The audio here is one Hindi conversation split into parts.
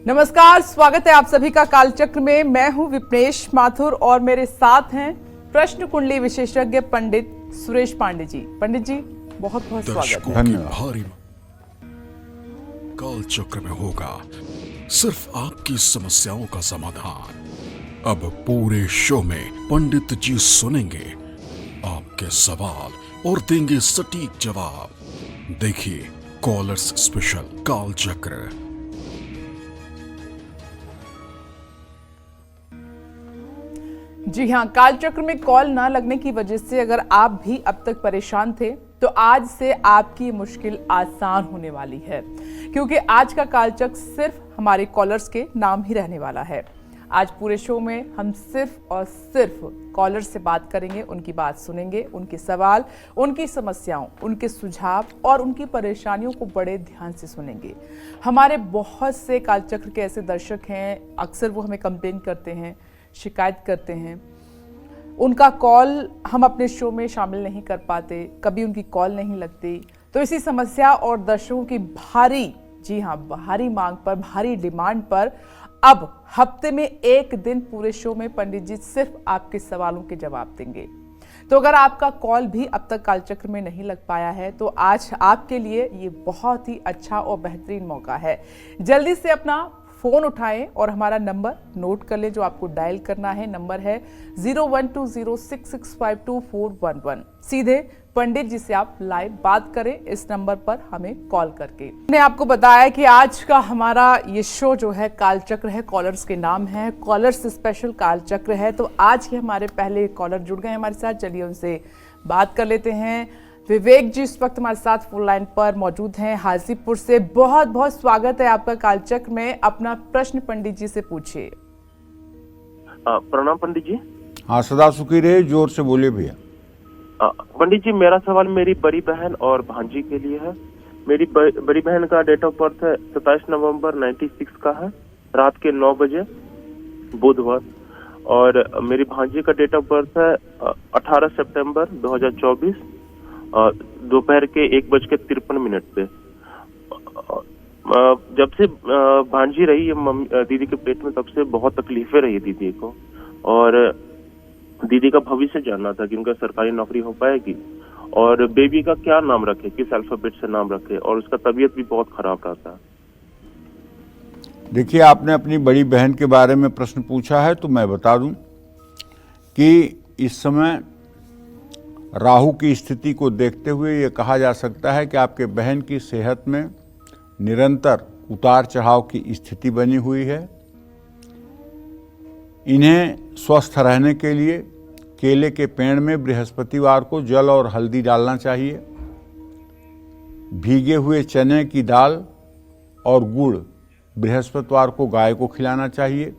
नमस्कार, स्वागत है आप सभी का कालचक्र में। मैं हूं विपनेश माथुर और मेरे साथ हैं प्रश्न कुंडली विशेषज्ञ पंडित सुरेश पांडे जी। पंडित जी, बहुत बहुत स्वागत है। धन्यवाद। कालचक्र में होगा सिर्फ आपकी समस्याओं का समाधान। अब पूरे शो में पंडित जी सुनेंगे आपके सवाल और देंगे सटीक जवाब। देखिए कॉलर्स स्पेशल कालचक्र। जी हाँ, कालचक्र में कॉल ना लगने की वजह से अगर आप भी अब तक परेशान थे तो आज से आपकी मुश्किल आसान होने वाली है, क्योंकि आज का कालचक्र सिर्फ हमारे कॉलर्स के नाम ही रहने वाला है। आज पूरे शो में हम सिर्फ और सिर्फ कॉलर्स से बात करेंगे, उनकी बात सुनेंगे, उनके सवाल, उनकी समस्याओं, उनके सुझाव और उनकी परेशानियों को बड़े ध्यान से सुनेंगे। हमारे बहुत से कालचक्र के ऐसे दर्शक हैं, अक्सर वो हमें कंप्लेन करते हैं, शिकायत करते हैं, उनका कॉल हम अपने शो में शामिल नहीं कर पाते, कभी उनकी कॉल नहीं लगती। तो इसी समस्या और दर्शकों की भारी, जी हाँ, भारी मांग पर, भारी डिमांड पर अब हफ्ते में एक दिन पूरे शो में पंडित जी सिर्फ आपके सवालों के जवाब देंगे। तो अगर आपका कॉल भी अब तक कालचक्र में नहीं लग पाया है तो आज आपके लिए ये बहुत ही अच्छा और बेहतरीन मौका है। जल्दी से अपना फोन उठाएं और हमारा नंबर नोट कर लें जो आपको डायल करना है। नंबर है 0120665241। सीधे पंडित जी से आप लाइव बात करें इस नंबर पर हमें कॉल करके। मैंने आपको बताया कि आज का हमारा ये शो जो है कालचक्र है, कॉलर्स के नाम है, कॉलर्स स्पेशल कालचक्र है। तो आज के हमारे पहले कॉलर जुड़ गए हमारे साथ, चलिए उनसे बात कर लेते हैं। विवेक जी इस वक्त हमारे साथ फोन लाइन पर मौजूद हैं हाजीपुर से। बहुत बहुत स्वागत है आपका कालचक्र में। अपना प्रश्न पंडित जी से पूछिए। प्रणाम पंडित जी। हाँ, सदा सुखी रहे, जोर से बोलिए भैया। पंडित जी, मेरा सवाल मेरी बड़ी बहन और भांजी के लिए है। मेरी बड़ी बहन का डेट ऑफ बर्थ है 27 नवंबर 96 का है, रात के 9 बजे बुधवार। और मेरी भांजी का डेट ऑफ बर्थ है 18 सितंबर 2024 दोपहर के 1:53 पे। जब से भांजी रही है दीदी के पेट में, तब से बहुत तकलीफें रही दीदी को। और दीदी का भविष्य जानना था कि उनका सरकारी नौकरी हो पाएगी और बेबी का क्या नाम रखे, किस अल्फाबेट से नाम रखे, और उसका तबीयत भी बहुत खराब रहता है। देखिए, आपने अपनी बड़ी बहन के बारे में प्रश्न पूछा है तो मैं बता दूं कि इस समय राहु की स्थिति को देखते हुए ये कहा जा सकता है कि आपके बहन की सेहत में निरंतर उतार चढ़ाव की स्थिति बनी हुई है। इन्हें स्वस्थ रहने के लिए केले के पेड़ में बृहस्पतिवार को जल और हल्दी डालना चाहिए। भीगे हुए चने की दाल और गुड़ बृहस्पतिवार को गाय को खिलाना चाहिए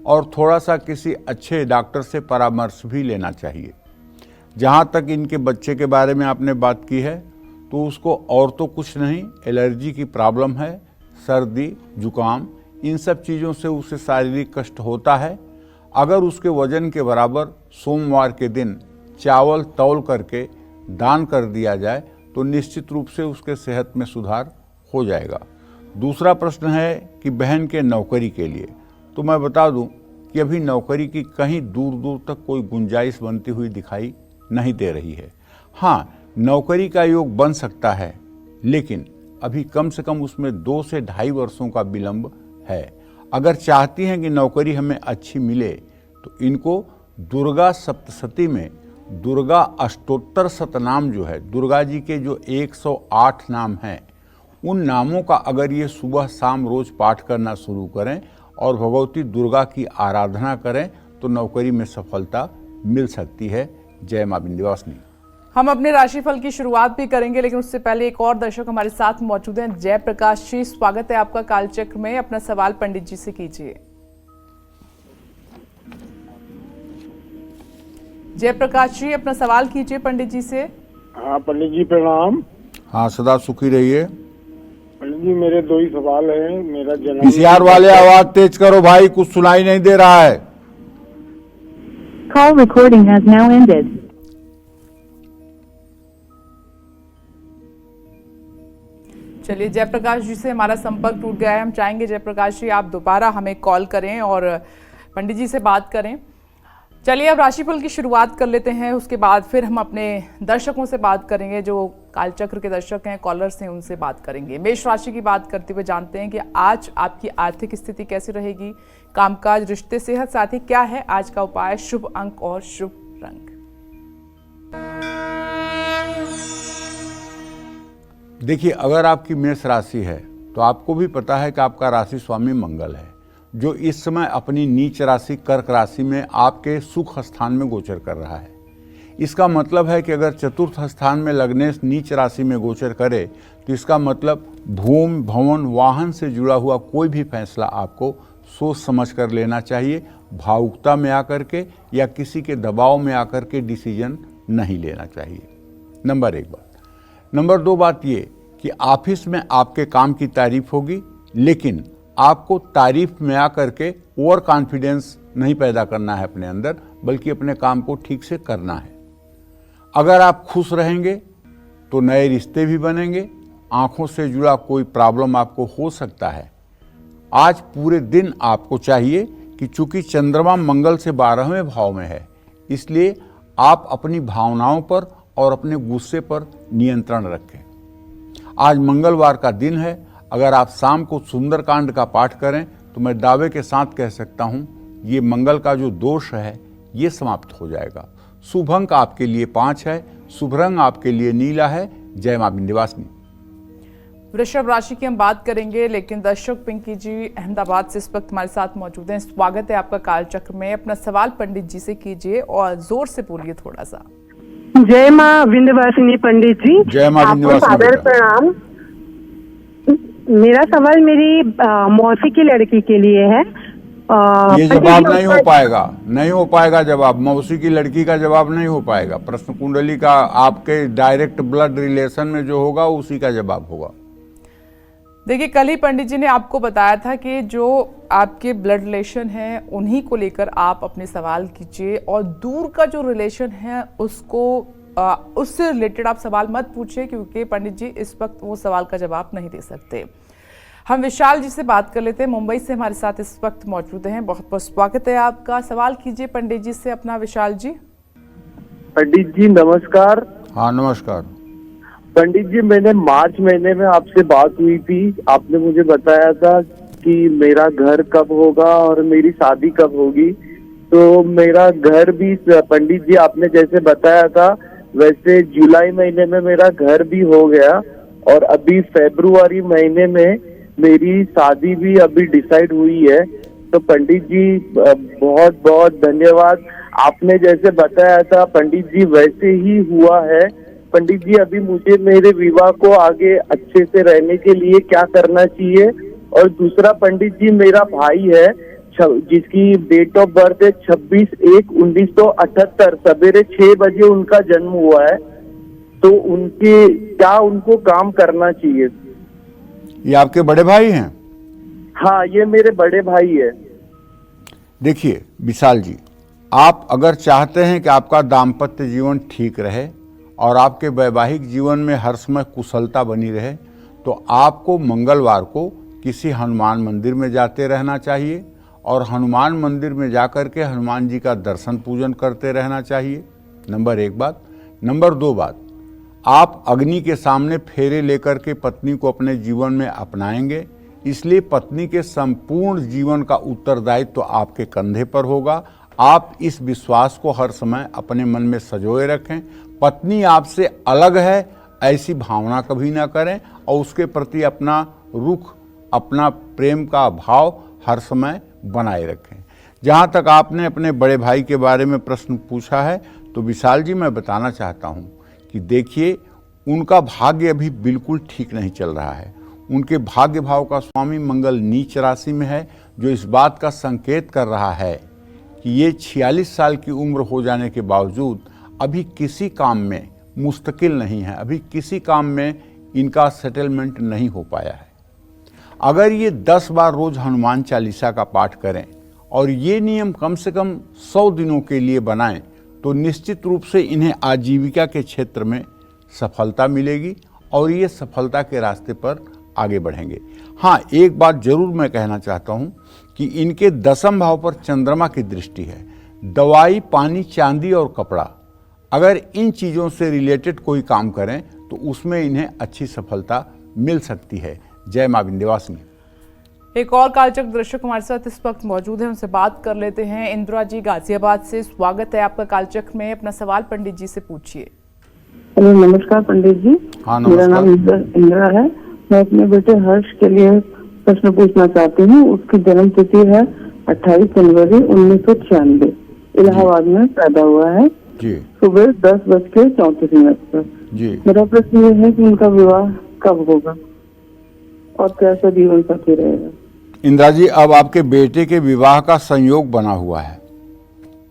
और थोड़ा सा किसी अच्छे डॉक्टर से परामर्श भी लेना चाहिए। जहाँ तक इनके बच्चे के बारे में आपने बात की है तो उसको और तो कुछ नहीं, एलर्जी की प्रॉब्लम है, सर्दी जुकाम, इन सब चीज़ों से उसे शारीरिक कष्ट होता है। अगर उसके वजन के बराबर सोमवार के दिन चावल तौल करके दान कर दिया जाए तो निश्चित रूप से उसके सेहत में सुधार हो जाएगा। दूसरा प्रश्न है कि बहन के नौकरी के लिए, तो मैं बता दूं कि अभी नौकरी की कहीं दूर दूर तक कोई गुंजाइश बनती हुई दिखाई नहीं दे रही है। हाँ, नौकरी का योग बन सकता है, लेकिन अभी कम से कम उसमें 2 से 2.5 वर्षों का विलंब है। अगर चाहती हैं कि नौकरी हमें अच्छी मिले तो इनको दुर्गा सप्तशती में दुर्गा अष्टोत्तर शतनाम जो है, दुर्गा जी के जो 108 नाम हैं, उन नामों का अगर ये सुबह शाम रोज पाठ करना शुरू करें और भगवती दुर्गा की आराधना करें तो नौकरी में सफलता मिल सकती है। जय मां विंध्यवासिनी। हम अपने राशिफल की शुरुआत भी करेंगे, लेकिन उससे पहले एक और दर्शक हमारे साथ मौजूद हैं। जयप्रकाश जी, स्वागत है आपका कालचक्र में। अपना सवाल पंडित जी से कीजिए। जयप्रकाश जी, अपना सवाल कीजिए पंडित जी से। हाँ पंडित जी प्रणाम। हाँ, सदा सुखी रहिए। पंडित जी, मेरे 2 ही सवाल हैं। मेरा जन्म पीसीआर वाले आवाज तेज करो भाई, कुछ सुनाई नहीं दे रहा है। Call recording has now ended. चलिए, जयप्रकाश जी से हमारा संपर्क टूट गया है। हम चाहेंगे जयप्रकाश जी आप दोबारा हमें कॉल करें और पंडित जी से बात करें। चलिए, अब राशिफल की शुरुआत कर लेते हैं, उसके बाद फिर हम अपने दर्शकों से बात करेंगे, जो कालचक्र के दर्शक हैं, कॉलर्स हैं, उनसे बात करेंगे। मेष राशि की बात करते हुए जानते हैं कि आज आपकी आर्थिक स्थिति कैसी रहेगी, कामकाज, रिश्ते, सेहत, साथ ही क्या है आज का उपाय, शुभ अंक और शुभ रंग। देखिए, अगर आपकी मेष राशि है तो आपको भी पता है कि आपका राशि स्वामी मंगल है, जो इस समय अपनी नीच राशि कर्क राशि में आपके सुख स्थान में गोचर कर रहा है। इसका मतलब है कि अगर चतुर्थ स्थान में लग्नेश नीच राशि में गोचर करे तो इसका मतलब भूमि, भवन, वाहन से जुड़ा हुआ कोई भी फैसला आपको सोच समझ कर लेना चाहिए। भावुकता में आकर के या किसी के दबाव में आकर के डिसीजन नहीं लेना चाहिए। नंबर 1 बात। नंबर 2 बात ये कि ऑफिस में आपके काम की तारीफ होगी, लेकिन आपको तारीफ में आकर के ओवर कॉन्फिडेंस नहीं पैदा करना है अपने अंदर, बल्कि अपने काम को ठीक से करना है। अगर आप खुश रहेंगे तो नए रिश्ते भी बनेंगे। आंखों से जुड़ा कोई प्रॉब्लम आपको हो सकता है। आज पूरे दिन आपको चाहिए कि चूंकि चंद्रमा मंगल से 12वें भाव में है, इसलिए आप अपनी भावनाओं पर और अपने गुस्से पर नियंत्रण रखें। आज मंगलवार का दिन है। अगर आप शाम को सुंदरकांड का पाठ करें तो मैं दावे के साथ कह सकता हूं, ये मंगल का जो दोष है ये समाप्त हो जाएगा। शुभ अंक आपके लिए 5 है, शुभ रंग आपके लिए नीला है। जय मां विंध्यवासिनी। वृषभ राशि की हम बात करेंगे, लेकिन दर्शक पिंकी जी अहमदाबाद से इस वक्त हमारे साथ मौजूद हैं। स्वागत है आपका कालचक्र में। अपना सवाल पंडित जी से कीजिए और जोर से बोलिए थोड़ा सा। जय माँ विंध्यवासिनी पंडित जी। जय माँ विंध्यवासिनी। आपको सादर प्रणाम। मेरा सवाल मेरी मौसी की लड़की के लिए है। ये जवाब नहीं हो पाएगा, नहीं हो पाएगा जवाब। मौसी की लड़की का जवाब नहीं हो पाएगा। प्रश्न कुंडली का आपके डायरेक्ट ब्लड रिलेशन में जो होगा उसी का जवाब होगा। देखिए, कल ही पंडित जी ने आपको बताया था कि जो आपके ब्लड रिलेशन है उन्हीं को लेकर आप अपने सवाल कीजिए, और दूर का जो रिलेशन है उसको उससे रिलेटेड आप सवाल मत पूछिए, क्योंकि पंडित जी इस वक्त वो सवाल का जवाब नहीं दे सकते। हम विशाल जी से बात कर लेते हैं, मुंबई से हमारे साथ इस वक्त मौजूद हैं। बहुत बहुत स्वागत है आपका। सवाल कीजिए पंडित जी से अपना, विशाल जी। पंडित जी नमस्कार। हाँ नमस्कार। पंडित जी, मैंने मार्च महीने में आपसे बात हुई थी। आपने मुझे बताया था कि मेरा घर कब होगा और मेरी शादी कब होगी। तो मेरा घर भी पंडित जी आपने जैसे बताया था वैसे जुलाई महीने में मेरा घर भी हो गया, और अभी फरवरी महीने में मेरी शादी भी अभी डिसाइड हुई है। तो पंडित जी बहुत बहुत धन्यवाद। आपने जैसे बताया था पंडित जी वैसे ही हुआ है। पंडित जी, अभी मुझे मेरे विवाह को आगे अच्छे से रहने के लिए क्या करना चाहिए? और दूसरा पंडित जी, मेरा भाई है जिसकी डेट ऑफ बर्थ है 26/1/1978, सवेरे 6 बजे उनका जन्म हुआ है। तो उनको काम करना चाहिए? ये आपके बड़े भाई हैं? हाँ, ये मेरे बड़े भाई है। देखिए विशाल जी, आप अगर चाहते हैं कि आपका दाम्पत्य जीवन ठीक रहे और आपके वैवाहिक जीवन में हर समय कुशलता बनी रहे, तो आपको मंगलवार को किसी हनुमान मंदिर में जाते रहना चाहिए, और हनुमान मंदिर में जाकर के हनुमान जी का दर्शन पूजन करते रहना चाहिए। नंबर 1 बात। नंबर 2 बात, आप अग्नि के सामने फेरे लेकर के पत्नी को अपने जीवन में अपनाएंगे, इसलिए पत्नी के संपूर्ण जीवन का उत्तरदायित्व तो आपके कंधे पर होगा। आप इस विश्वास को हर समय अपने मन में सजोए रखें। पत्नी आपसे अलग है ऐसी भावना कभी ना करें, और उसके प्रति अपना रुख, अपना प्रेम का भाव हर समय बनाए रखें। जहाँ तक आपने अपने बड़े भाई के बारे में प्रश्न पूछा है, तो विशाल जी मैं बताना चाहता हूँ कि देखिए, उनका भाग्य अभी बिल्कुल ठीक नहीं चल रहा है। उनके भाग्य भाव का स्वामी मंगल नीच राशि में है, जो इस बात का संकेत कर रहा है कि ये 46 साल की उम्र हो जाने के बावजूद अभी किसी काम में मुस्तकिल नहीं है, अभी किसी काम में इनका सेटलमेंट नहीं हो पाया है। अगर ये 10 बार रोज हनुमान चालीसा का पाठ करें और ये नियम कम से कम 100 दिनों के लिए बनाएं, तो निश्चित रूप से इन्हें आजीविका के क्षेत्र में सफलता मिलेगी और ये सफलता के रास्ते पर आगे बढ़ेंगे। हाँ, एक बात जरूर मैं कहना चाहता हूँ कि इनके 10वें भाव पर चंद्रमा की दृष्टि है। दवाई, पानी, चांदी और कपड़ा, अगर इन चीज़ों से रिलेटेड कोई काम करें तो उसमें इन्हें अच्छी सफलता मिल सकती है। जय मां विंध्यवासिनी। एक और कालचक्र दर्शक हमारे साथ इस वक्त मौजूद है, उनसे बात कर लेते हैं। इंदिरा जी गाजियाबाद से, स्वागत है आपका कालचक्र में। अपना सवाल पंडित जी से पूछिए। हेलो, नमस्कार पंडित जी। हाँ, मेरा नमस्कार। नाम इंदिरा है। मैं अपने बेटे हर्ष के लिए प्रश्न पूछना चाहती हूँ। उसकी जन्म तिथि है 28 जनवरी 1996। इलाहाबाद में पैदा हुआ है जी सुबह 10:34 पर। जी। मेरा प्रश्न ये है कि उनका विवाह कब होगा और कैसा जीवन साथी रहेगा। इंदिरा जी, अब आपके बेटे के विवाह का संयोग बना हुआ है।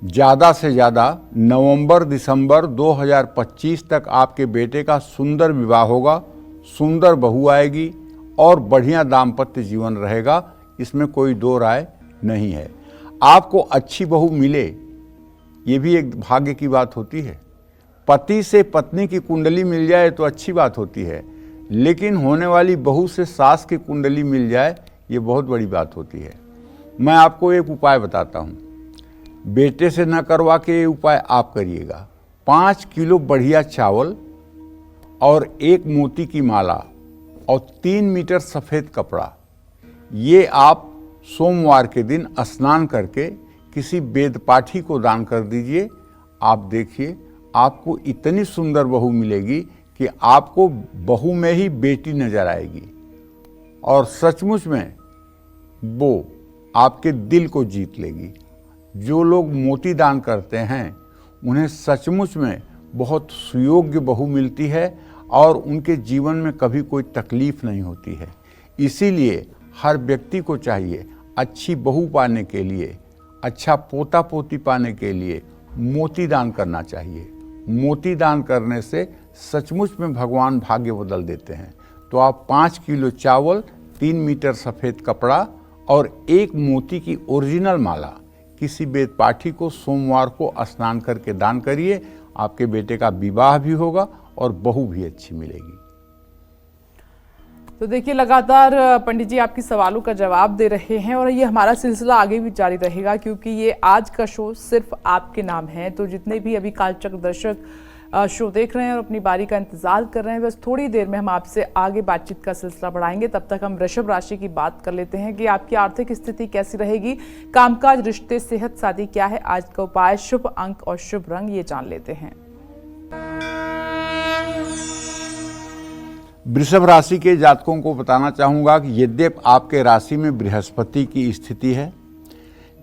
ज़्यादा से ज़्यादा नवंबर दिसंबर 2025 तक आपके बेटे का सुंदर विवाह होगा, सुंदर बहू आएगी और बढ़िया दाम्पत्य जीवन रहेगा, इसमें कोई दो राय नहीं है। आपको अच्छी बहू मिले, ये भी एक भाग्य की बात होती है। पति से पत्नी की कुंडली मिल जाए तो अच्छी बात होती है, लेकिन होने वाली बहू से सास की कुंडली मिल जाए, ये बहुत बड़ी बात होती है। मैं आपको एक उपाय बताता हूँ, बेटे से न करवा के ये उपाय आप करिएगा। 5 किलो बढ़िया चावल और 1 मोती की माला और 3 मीटर सफ़ेद कपड़ा, ये आप सोमवार के दिन स्नान करके किसी वेदपाठी को दान कर दीजिए। आप देखिए, आपको इतनी सुंदर बहू मिलेगी कि आपको बहू में ही बेटी नजर आएगी और सचमुच में वो आपके दिल को जीत लेगी। जो लोग मोती दान करते हैं उन्हें सचमुच में बहुत सुयोग्य बहू मिलती है और उनके जीवन में कभी कोई तकलीफ नहीं होती है। इसीलिए हर व्यक्ति को चाहिए अच्छी बहू पाने के लिए, अच्छा पोता पोती पाने के लिए मोती दान करना चाहिए। मोती दान करने से सचमुच में भगवान भाग्य बदल देते हैं। तो आप 5 किलो चावल, 3 मीटर सफ़ेद कपड़ा और 1 मोती की ओरिजिनल माला किसी वेदपाठी को सोमवार को स्नान करके दान करिए। आपके बेटे का विवाह भी होगा और बहू भी अच्छी मिलेगी। तो देखिए, लगातार पंडित जी आपकी सवालों का जवाब दे रहे हैं और ये हमारा सिलसिला आगे भी जारी रहेगा, क्योंकि ये आज का शो सिर्फ आपके नाम है। तो जितने भी अभी कालचक्र दर्शक शो देख रहे हैं और अपनी बारी का इंतजार कर रहे हैं, बस थोड़ी देर में हम आपसे आगे बातचीत का सिलसिला बढ़ाएंगे। तब तक हम वृषभ राशि की बात कर लेते हैं कि आपकी आर्थिक स्थिति कैसी रहेगी, कामकाज, रिश्ते, सेहत, शादी क्या है आज का उपाय, शुभ अंक और शुभ रंग, ये जान लेते हैं। वृषभ राशि के जातकों को बताना चाहूंगा कि यद्यपि आपके राशि में बृहस्पति की स्थिति है,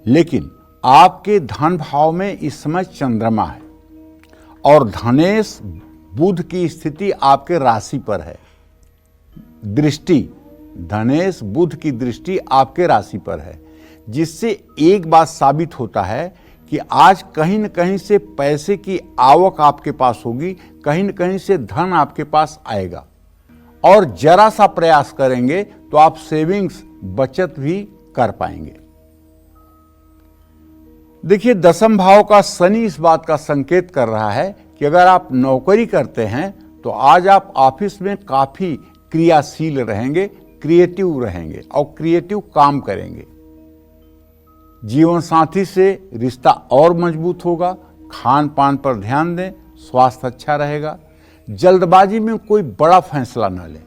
लेकिन आपके धन भाव में इस समय चंद्रमा है और धनेश बुध की स्थिति आपके राशि पर है। दृष्टि, धनेश बुध की दृष्टि आपके राशि पर है, जिससे एक बात साबित होता है कि आज कहीं न कहीं से पैसे की आवक आपके पास होगी, कहीं न कहीं से धन आपके पास आएगा और जरा सा प्रयास करेंगे तो आप सेविंग्स, बचत भी कर पाएंगे। देखिए, 10वें भाव का शनि इस बात का संकेत कर रहा है कि अगर आप नौकरी करते हैं तो आज आप ऑफिस में काफी क्रियाशील रहेंगे, क्रिएटिव रहेंगे और क्रिएटिव काम करेंगे। जीवन साथी से रिश्ता और मजबूत होगा। खान पान पर ध्यान दें, स्वास्थ्य अच्छा रहेगा। जल्दबाजी में कोई बड़ा फैसला न लें।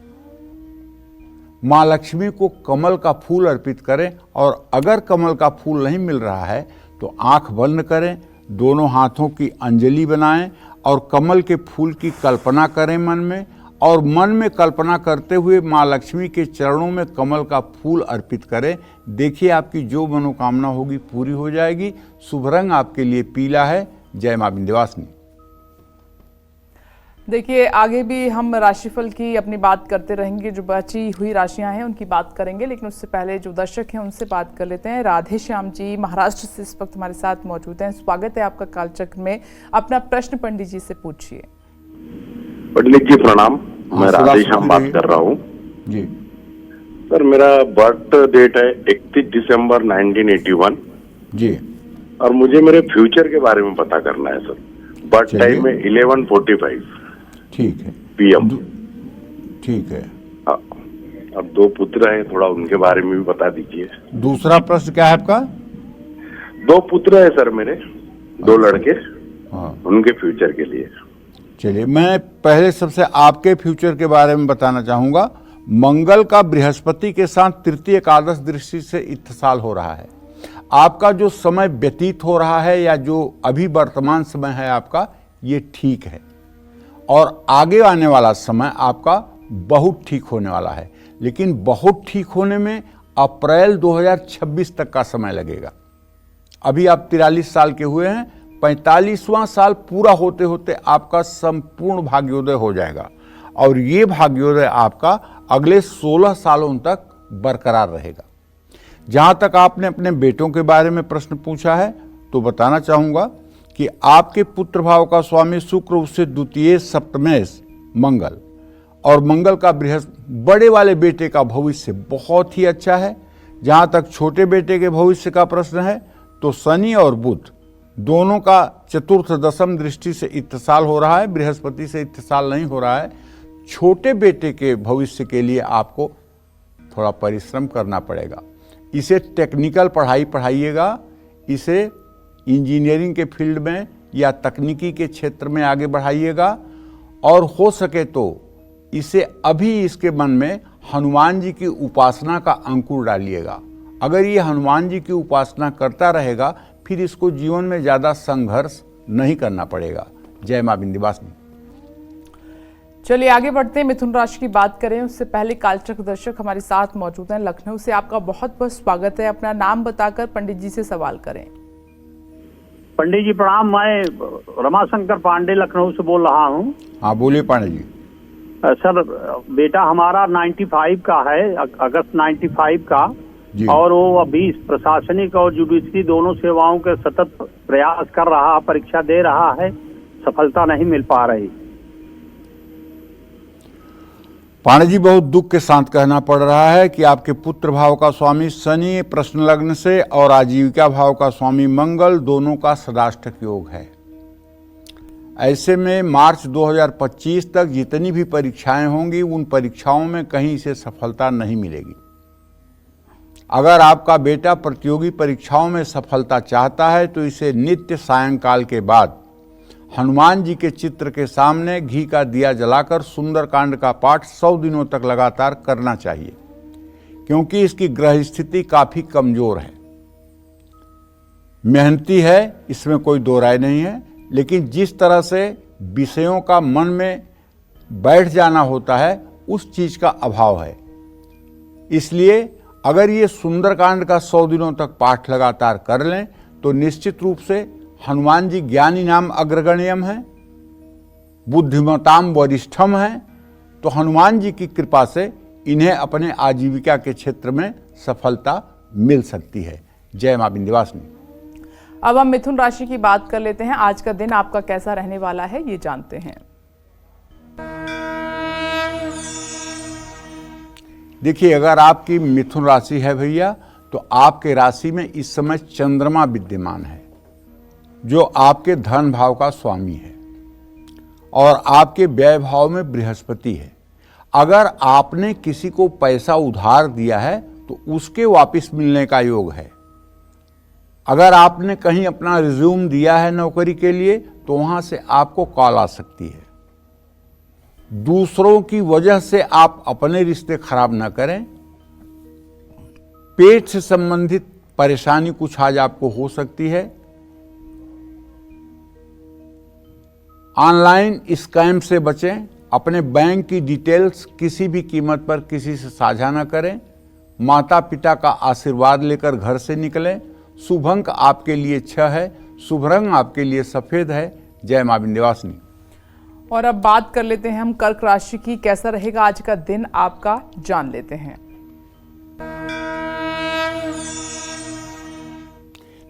माँ लक्ष्मी को कमल का फूल अर्पित करें और अगर कमल का फूल नहीं मिल रहा है तो आंख बंद करें, दोनों हाथों की अंजलि बनाएं और कमल के फूल की कल्पना करें मन में, और मन में कल्पना करते हुए माँ लक्ष्मी के चरणों में कमल का फूल अर्पित करें। देखिए, आपकी जो मनोकामना होगी पूरी हो जाएगी। शुभ रंग आपके लिए पीला है। जय मां विंध्यवासिनी। देखिए, आगे भी हम राशिफल की अपनी बात करते रहेंगे। जो बची हुई राशियां हैं उनकी बात करेंगे, लेकिन उससे पहले जो दर्शक हैं उनसे बात कर लेते हैं। राधे श्याम जी महाराष्ट्र से इस वक्त हमारे साथ मौजूद हैं। स्वागत है आपका कालचक्र में। अपना प्रश्न पंडित जी से पूछिए। पंडित जी प्रणाम, मैं राधे श्याम बात कर रहा हूँ जी। सर, मेरा बर्थ डेट है 31 दिसंबर 1981 जी। और मुझे मेरे फ्यूचर के बारे में पता करना है सर। बर्थ टाइम में 11:45 ठीक है PM। ठीक है। अब 2 पुत्र है, थोड़ा उनके बारे में भी बता दीजिए। दूसरा प्रश्न क्या है आपका? 2 पुत्र है सर मेरे, 2 लड़के, हाँ, उनके फ्यूचर के लिए। चलिए, मैं पहले सबसे आपके फ्यूचर के बारे में बताना चाहूंगा। मंगल का बृहस्पति के साथ तृतीय एकादश दृष्टि से इत्तिसाल हो रहा है। आपका जो समय व्यतीत हो रहा है या जो अभी वर्तमान समय है आपका, ये ठीक है, और आगे आने वाला समय आपका बहुत ठीक होने वाला है। लेकिन बहुत ठीक होने में अप्रैल 2026 तक का समय लगेगा। अभी आप 43 साल के हुए हैं, 45वां साल पूरा होते होते आपका संपूर्ण भाग्योदय हो जाएगा, और ये भाग्योदय आपका अगले 16 सालों तक बरकरार रहेगा। जहां तक आपने अपने बेटों के बारे में प्रश्न पूछा है, तो बताना चाहूंगा कि आपके पुत्र भाव का स्वामी शुक्र, उससे द्वितीय सप्तमेश मंगल, और मंगल का बड़े वाले बेटे का भविष्य बहुत ही अच्छा है। जहां तक छोटे बेटे के भविष्य का प्रश्न है, तो शनि और बुध दोनों का चतुर्थ दशम दृष्टि से इत्तिसाल हो रहा है, बृहस्पति से इत्तिसाल नहीं हो रहा है। छोटे बेटे के भविष्य के लिए आपको थोड़ा परिश्रम करना पड़ेगा। इसे टेक्निकल पढ़ाई पढ़ाइएगा, इसे इंजीनियरिंग के फील्ड में या तकनीकी के क्षेत्र में आगे बढ़ाइएगा, और हो सके तो इसे अभी इसके मन में हनुमान जी की उपासना का अंकुर डालिएगा। अगर ये हनुमान जी की उपासना करता रहेगा, फिर इसको जीवन में ज़्यादा संघर्ष नहीं करना पड़ेगा। जय मां विंध्यवासिनी। चलिए आगे बढ़ते हैं, मिथुन राशि की बात करें उससे पहले कालचक्र दर्शक हमारे साथ मौजूद हैं लखनऊ से। आपका बहुत बहुत स्वागत है। अपना नाम बताकर पंडित जी से सवाल करें। पंडित जी प्रणाम, मैं रमाशंकर पांडे लखनऊ से बोल रहा हूँ। हाँ बोलिए पांडे जी। सर, बेटा हमारा 95 का है, अगस्त 95 का, और वो अभी प्रशासनिक और जुडिशरी दोनों सेवाओं के सतत प्रयास कर रहा, परीक्षा दे रहा है, सफलता नहीं मिल पा रही। पांडे जी, बहुत दुख के साथ कहना पड़ रहा है कि आपके पुत्र भाव का स्वामी शनि प्रश्न लग्न से और आजीविका भाव का स्वामी मंगल दोनों का सदाष्टक योग है। ऐसे में मार्च 2025 तक जितनी भी परीक्षाएं होंगी, उन परीक्षाओं में कहीं इसे सफलता नहीं मिलेगी। अगर आपका बेटा प्रतियोगी परीक्षाओं में सफलता चाहता है, तो इसे नित्य सायंकाल के बाद हनुमान जी के चित्र के सामने घी का दिया जलाकर सुंदरकांड का पाठ 100 दिनों तक लगातार करना चाहिए, क्योंकि इसकी ग्रह स्थिति काफी कमजोर है। मेहनती है, इसमें कोई दो राय नहीं है, लेकिन जिस तरह से विषयों का मन में बैठ जाना होता है, उस चीज का अभाव है। इसलिए अगर ये सुंदरकांड का 100 दिनों तक पाठ लगातार कर लें, तो निश्चित रूप से हनुमान जी ज्ञानी नाम अग्रगण्यम है, बुद्धिमताम वरिष्ठम है, तो हनुमान जी की कृपा से इन्हें अपने आजीविका के क्षेत्र में सफलता मिल सकती है। जय मां विंध्यवासिनी। अब हम मिथुन राशि की बात कर लेते हैं। आज का दिन आपका कैसा रहने वाला है, ये जानते हैं। देखिए, अगर आपकी मिथुन राशि है भैया, तो आपके राशि में इस समय चंद्रमा विद्यमान है, जो आपके धन भाव का स्वामी है, और आपके व्यय भाव में बृहस्पति है। अगर आपने किसी को पैसा उधार दिया है, तो उसके वापस मिलने का योग है। अगर आपने कहीं अपना रिज्यूम दिया है नौकरी के लिए, तो वहां से आपको कॉल आ सकती है। दूसरों की वजह से आप अपने रिश्ते खराब ना करें। पेट से संबंधित परेशानी कुछ आज आपको हो सकती है। ऑनलाइन स्कैम से बचें। अपने बैंक की डिटेल्स किसी भी कीमत पर किसी से साझा न करें। माता पिता का आशीर्वाद लेकर घर से निकलें। शुभ अंक आपके लिए 6 है, शुभ रंग आपके लिए सफेद है। जय मां विंध्यवासिनी। और अब बात कर लेते हैं हम कर्क राशि की। कैसा रहेगा आज का दिन आपका, जान लेते हैं।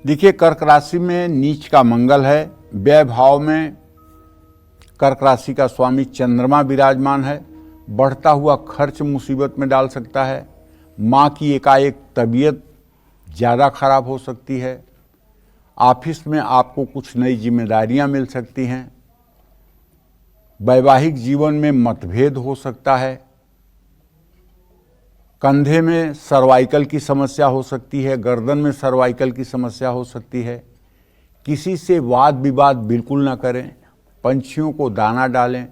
देखिए, कर्क राशि में नीच का मंगल है। व्यय भाव में कर्क राशि का स्वामी चंद्रमा विराजमान है। बढ़ता हुआ खर्च मुसीबत में डाल सकता है। माँ की एकाएक तबीयत ज़्यादा खराब हो सकती है। ऑफिस में आपको कुछ नई जिम्मेदारियां मिल सकती हैं। वैवाहिक जीवन में मतभेद हो सकता है। कंधे में सर्वाइकल की समस्या हो सकती है, गर्दन में सर्वाइकल की समस्या हो सकती है। किसी से वाद विवाद बिल्कुल ना करें, पंछियों को दाना डालें।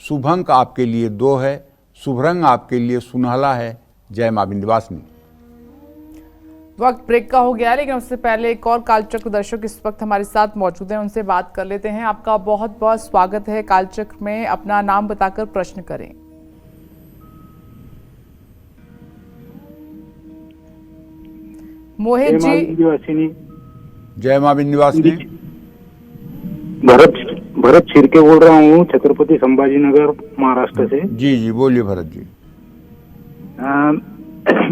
शुभ अंक आपके लिए 2 है, शुभ रंग आपके लिए सुनहला है। जय मां विंध्यवासिनी। वक्त ब्रेक का हो गया है, लेकिन उससे पहले एक और कालचक्र दर्शक इस वक्त हमारे साथ मौजूद हैं, उनसे बात कर लेते हैं। आपका बहुत बहुत स्वागत है कालचक्र में। अपना नाम बताकर प्रश्न करें। मोहित जी। जय मां विंध्यवासिनी। भरत छिरके बोल रहा हूँ, छत्रपति संभाजीनगर महाराष्ट्र से। जी जी बोलिए भरत जी।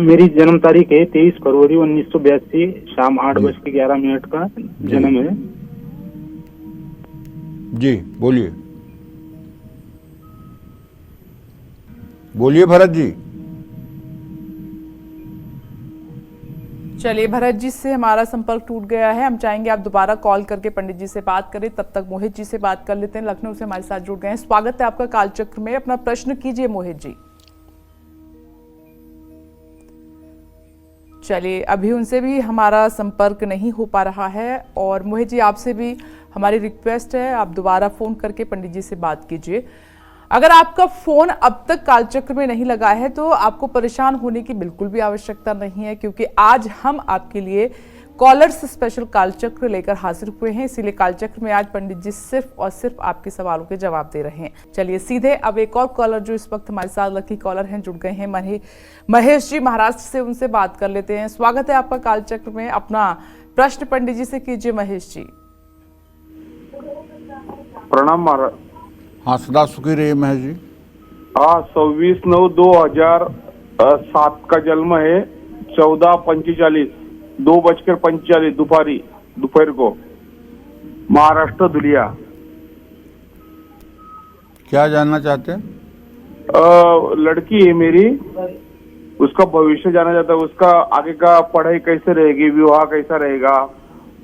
मेरी जन्म तारीख है 23 फरवरी 1982, शाम 8:11 का जन्म है। जी बोलिए बोलिए भरत जी। चलिए, भरत जी से हमारा संपर्क टूट गया है। हम चाहेंगे आप दोबारा कॉल करके पंडित जी से बात करें। तब तक मोहित जी से बात कर लेते हैं, लखनऊ से हमारे साथ जुड़ गए हैं। स्वागत है आपका कालचक्र में। अपना प्रश्न कीजिए मोहित जी। चलिए, अभी उनसे भी हमारा संपर्क नहीं हो पा रहा है। और मोहित जी, आपसे भी हमारी रिक्वेस्ट है, आप दोबारा फोन करके पंडित जी से बात कीजिए। अगर आपका फोन अब तक कालचक्र में नहीं लगा है तो आपको परेशान होने की बिल्कुल भी आवश्यकता नहीं है, क्योंकि आज हम आपके लिए कॉलर्स स्पेशल कालचक्र लेकर हाजिर हुए हैं। इसीलिए कालचक्र में आज पंडित जी सिर्फ और सिर्फ आपके सवालों के जवाब दे रहे हैं। चलिए सीधे अब एक और कॉलर जो इस वक्त हमारे साथ लकी कॉलर हैं जुड़ गए हैं, महेश जी महाराष्ट्र से, उनसे बात कर लेते हैं। स्वागत है आपका कालचक्र में। अपना प्रश्न पंडित जी से कीजिए महेश जी। प्रणाम महाराज। हाँ, सदा सुखी रहिए महेश जी। हाँ, 26/9/2007 का जन्म है। 14:45 2:45 दोपहर को, महाराष्ट्र धुलिया। क्या जानना चाहते हैं? लड़की है मेरी, उसका भविष्य जानना चाहता है। उसका आगे का पढ़ाई कैसे रहेगी, विवाह कैसा रहेगा।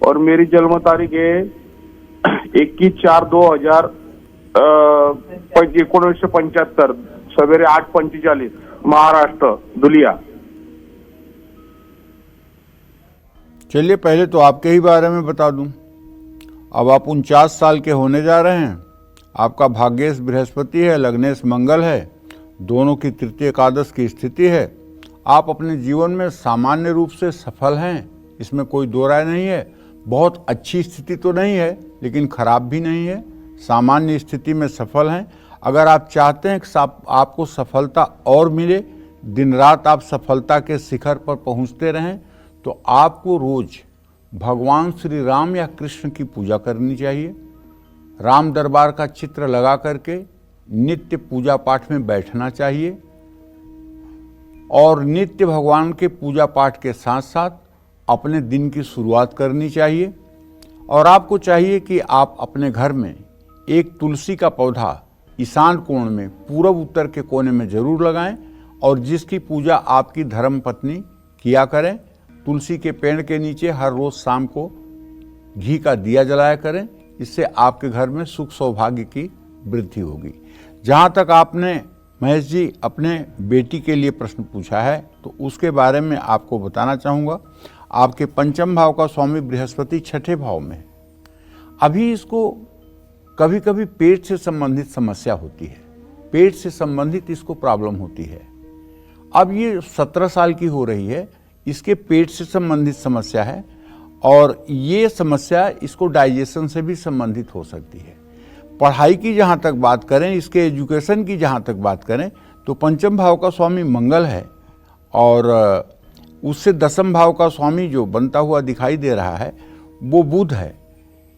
और मेरी जन्म तारीख है 21/4/1975, सवेरे 8:45, महाराष्ट्र धुलिया। चलिए, पहले तो आपके ही बारे में बता दूं। अब आप 49 साल के होने जा रहे हैं। आपका भाग्येश बृहस्पति है, लग्नेश मंगल है, दोनों की तृतीय एकादश की स्थिति है। आप अपने जीवन में सामान्य रूप से सफल हैं, इसमें कोई दो राय नहीं है। बहुत अच्छी स्थिति तो नहीं है, लेकिन खराब भी नहीं है, सामान्य स्थिति में सफल हैं। अगर आप चाहते हैं कि आपको सफलता और मिले, दिन रात आप सफलता के शिखर पर पहुंचते रहें, तो आपको रोज भगवान श्री राम या कृष्ण की पूजा करनी चाहिए। राम दरबार का चित्र लगा करके नित्य पूजा पाठ में बैठना चाहिए और नित्य भगवान के पूजा पाठ के साथ साथ अपने दिन की शुरुआत करनी चाहिए। और आपको चाहिए कि आप अपने घर में एक तुलसी का पौधा ईशान कोण में पूर्व उत्तर के कोने में जरूर लगाएं और जिसकी पूजा आपकी धर्मपत्नी किया करें। तुलसी के पेड़ के नीचे हर रोज शाम को घी का दिया जलाया करें। इससे आपके घर में सुख सौभाग्य की वृद्धि होगी। जहाँ तक आपने महेश जी अपने बेटी के लिए प्रश्न पूछा है, तो उसके बारे में आपको बताना चाहूँगा। आपके पंचम भाव का स्वामी बृहस्पति छठे भाव में है। अभी इसको कभी कभी पेट से संबंधित समस्या होती है, पेट से संबंधित इसको प्रॉब्लम होती है। अब ये 17 साल की हो रही है, इसके पेट से संबंधित समस्या है और ये समस्या इसको डाइजेशन से भी संबंधित हो सकती है। पढ़ाई की जहाँ तक बात करें, इसके एजुकेशन की जहाँ तक बात करें, तो पंचम भाव का स्वामी मंगल है और उससे दसम भाव का स्वामी जो बनता हुआ दिखाई दे रहा है वो बुध है।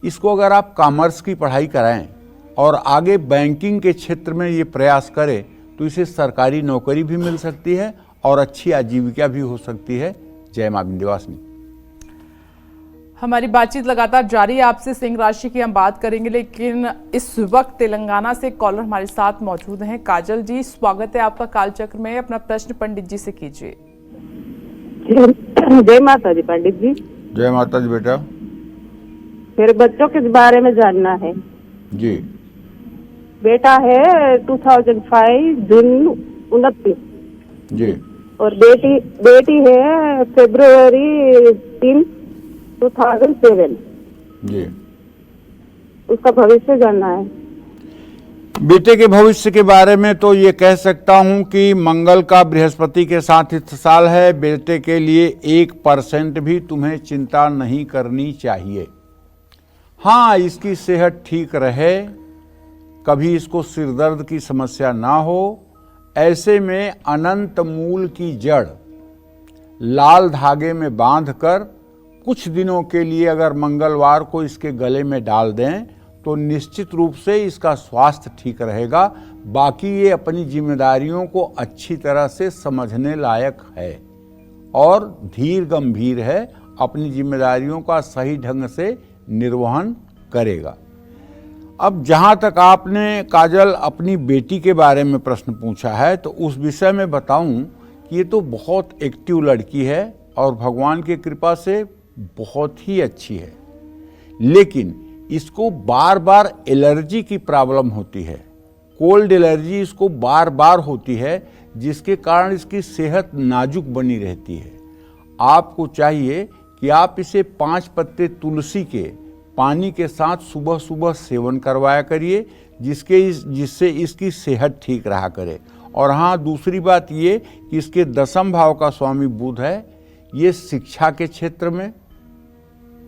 इसको अगर आप कॉमर्स की पढ़ाई कराएं और आगे बैंकिंग के क्षेत्र में ये प्रयास करें तो इसे सरकारी नौकरी भी मिल सकती है और अच्छी आजीविका भी हो सकती है। जय मां विंध्यवासिनी। हमारी बातचीत लगातार जारी है। आपसे सिंह राशि की हम बात करेंगे, लेकिन इस वक्त तेलंगाना से कॉलर हमारे साथ मौजूद हैं। काजल जी, स्वागत है आपका कालचक्र में। अपना प्रश्न पंडित जी से कीजिए। जय माता दी पंडित जी। जय माता जी बेटा। मेरे बच्चों के बारे में जानना है जी। बेटा है 2005 जून 29 जी। और बेटी है फरवरी 3, 2007। जी, उसका भविष्य जानना है। बेटे के भविष्य के बारे में तो ये कह सकता हूं कि मंगल का बृहस्पति के साथ इत्तेसाल है। बेटे के लिए 1% भी तुम्हें चिंता नहीं करनी चाहिए। हाँ, इसकी सेहत ठीक रहे, कभी इसको सिरदर्द की समस्या ना हो। ऐसे में अनंत मूल की जड़ लाल धागे में बांधकर कुछ दिनों के लिए अगर मंगलवार को इसके गले में डाल दें तो निश्चित रूप से इसका स्वास्थ्य ठीक रहेगा। बाकी ये अपनी जिम्मेदारियों को अच्छी तरह से समझने लायक है और धीर गंभीर है, अपनी जिम्मेदारियों का सही ढंग से निर्वहन करेगा। अब जहाँ तक आपने काजल अपनी बेटी के बारे में प्रश्न पूछा है तो उस विषय में बताऊं कि ये तो बहुत एक्टिव लड़की है और भगवान की कृपा से बहुत ही अच्छी है, लेकिन इसको बार बार एलर्जी की प्रॉब्लम होती है। कोल्ड एलर्जी इसको बार बार होती है, जिसके कारण इसकी सेहत नाजुक बनी रहती है। आपको चाहिए कि आप इसे 5 पत्ते तुलसी के पानी के साथ सुबह सुबह सेवन करवाया करिए, जिससे इसकी सेहत ठीक रहा करे। और हाँ, दूसरी बात ये कि इसके 10वें भाव का स्वामी बुध है, ये शिक्षा के क्षेत्र में,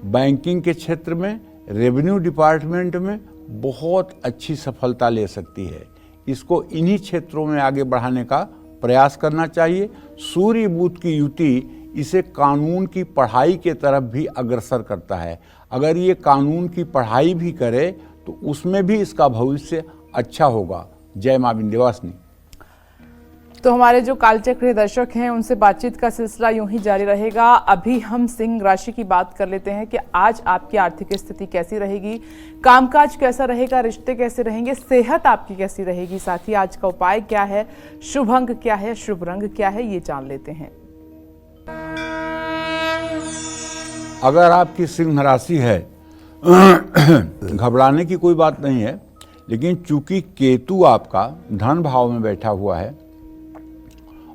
बैंकिंग के क्षेत्र में, रेवेन्यू डिपार्टमेंट में बहुत अच्छी सफलता ले सकती है। इसको इन्हीं क्षेत्रों में आगे बढ़ाने का प्रयास करना चाहिए। सूर्य बुध की युति इसे कानून की पढ़ाई के तरफ भी अग्रसर करता है। अगर ये कानून की पढ़ाई भी करे तो उसमें भी इसका भविष्य अच्छा होगा। जय मां विंध्यवासिनी। तो हमारे जो कालचक्र दर्शक हैं उनसे बातचीत का सिलसिला यूं ही जारी रहेगा। अभी हम सिंह राशि की बात कर लेते हैं कि आज आपकी आर्थिक स्थिति कैसी रहेगी, कामकाज कैसा रहेगा, रिश्ते कैसे रहेंगे, सेहत आपकी कैसी रहेगी, साथ ही आज का उपाय क्या है, शुभ अंक क्या है, शुभ रंग क्या है, ये जान लेते हैं। अगर आपकी सिंह राशि है घबराने की कोई बात नहीं है, लेकिन चूंकि केतु आपका धन भाव में बैठा हुआ है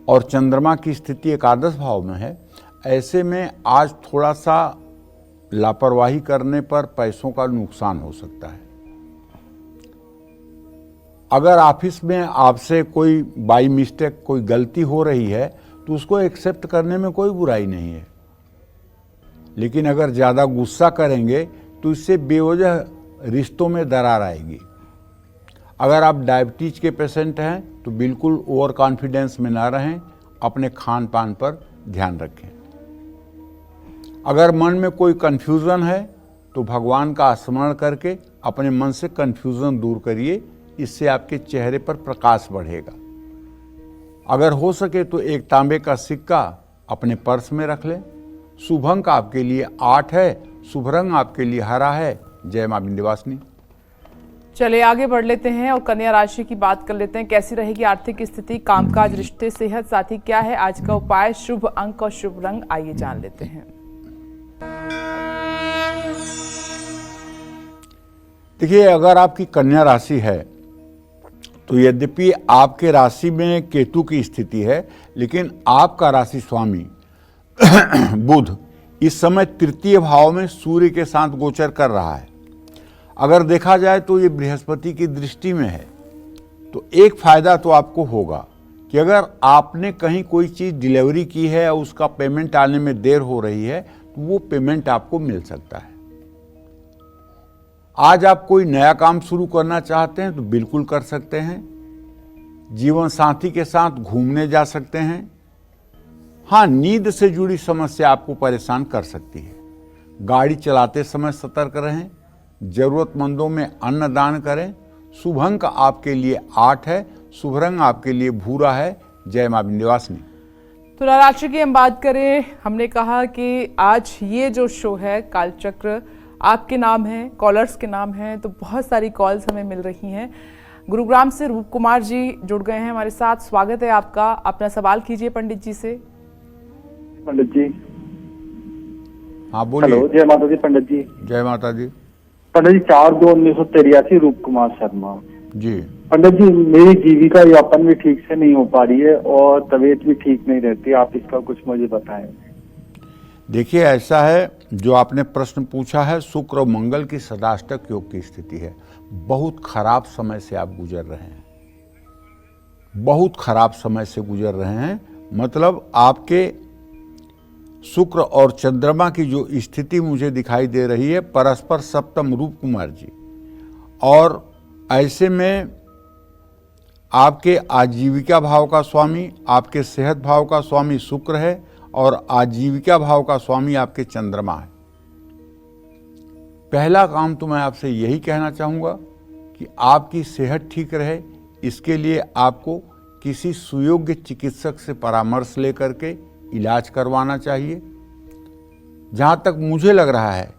और चंद्रमा की स्थिति एकादश भाव में है, ऐसे में आज थोड़ा सा लापरवाही करने पर पैसों का नुकसान हो सकता है। अगर ऑफिस में आपसे कोई बाई मिस्टेक कोई गलती हो रही है तो उसको एक्सेप्ट करने में कोई बुराई नहीं है, लेकिन अगर ज़्यादा गुस्सा करेंगे तो इससे बेवजह रिश्तों में दरार आएगी। अगर आप डायबिटीज के पेशेंट हैं तो बिल्कुल ओवर कॉन्फिडेंस में ना रहें, अपने खान पान पर ध्यान रखें। अगर मन में कोई कन्फ्यूज़न है तो भगवान का स्मरण करके अपने मन से कन्फ्यूज़न दूर करिए, इससे आपके चेहरे पर प्रकाश बढ़ेगा। अगर हो सके तो एक तांबे का सिक्का अपने पर्स में रख लें। शुभ अंक आपके लिए 8 है, शुभ रंग आपके लिए हरा है। जय मां विंध्यवासिनी। चलिए आगे बढ़ लेते हैं और कन्या राशि की बात कर लेते हैं। कैसी रहेगी आर्थिक स्थिति, कामकाज, रिश्ते, सेहत, साथ ही क्या है आज का उपाय, शुभ अंक और शुभ रंग, आइए जान लेते हैं। देखिए, अगर आपकी कन्या राशि है तो यद्यपि आपके राशि में केतु की स्थिति है, लेकिन आपका राशि स्वामी बुध इस समय 3य भाव में सूर्य के साथ गोचर कर रहा है। अगर देखा जाए तो ये बृहस्पति की दृष्टि में है, तो एक फायदा तो आपको होगा कि अगर आपने कहीं कोई चीज़ डिलीवरी की है और उसका पेमेंट आने में देर हो रही है तो वो पेमेंट आपको मिल सकता है। आज आप कोई नया काम शुरू करना चाहते हैं तो बिल्कुल कर सकते हैं। जीवन साथी के साथ घूमने जा सकते हैं। हाँ, नींद से जुड़ी समस्या आपको परेशान कर सकती है। गाड़ी चलाते समय सतर्क रहें। जरूरतमंदों में अन्न दान करें। शुभ अंक आपके लिए 8 है, शुभ रंग आपके लिए भूरा है। जय मां विंध्यवासिनी। तुला राशि की हम बात करें, हमने कहा कि आज ये जो शो है कालचक्र आपके नाम है, कॉलर्स के नाम है, तो बहुत सारी कॉल्स हमें मिल रही हैं। गुरुग्राम से रूप कुमार जी जुड़ गए हैं हमारे साथ, स्वागत है आपका। अपना सवाल कीजिए पंडित जी से। पंडित जी, हाँ बोलिए। हेलो, जय माता दी पंडित जी। जय माता दी। पंडित जी, 4/2/1983, रूप कुमार शर्मा जी। पंडित जी, मेरी जीविका यापन भी ठीक से नहीं हो पा रही है और तबीयत भी ठीक नहीं रहती। आप इसका कुछ मुझे बताएं। देखिए, ऐसा है, जो आपने प्रश्न पूछा है, शुक्र और मंगल की सदाष्टक योग की स्थिति है। बहुत खराब समय से आप गुजर रहे हैं, बहुत खराब समय से गुजर रहे हैं। मतलब आपके शुक्र और चंद्रमा की जो स्थिति मुझे दिखाई दे रही है, परस्पर सप्तम रूप कुमार जी, और ऐसे में आपके आजीविका भाव का स्वामी, आपके सेहत भाव का स्वामी शुक्र है और आजीविका भाव का स्वामी आपके चंद्रमा है। पहला काम तो मैं आपसे यही कहना चाहूँगा कि आपकी सेहत ठीक रहे, इसके लिए आपको किसी सुयोग्य चिकित्सक से परामर्श लेकर के इलाज करवाना चाहिए। जहाँ तक मुझे लग रहा है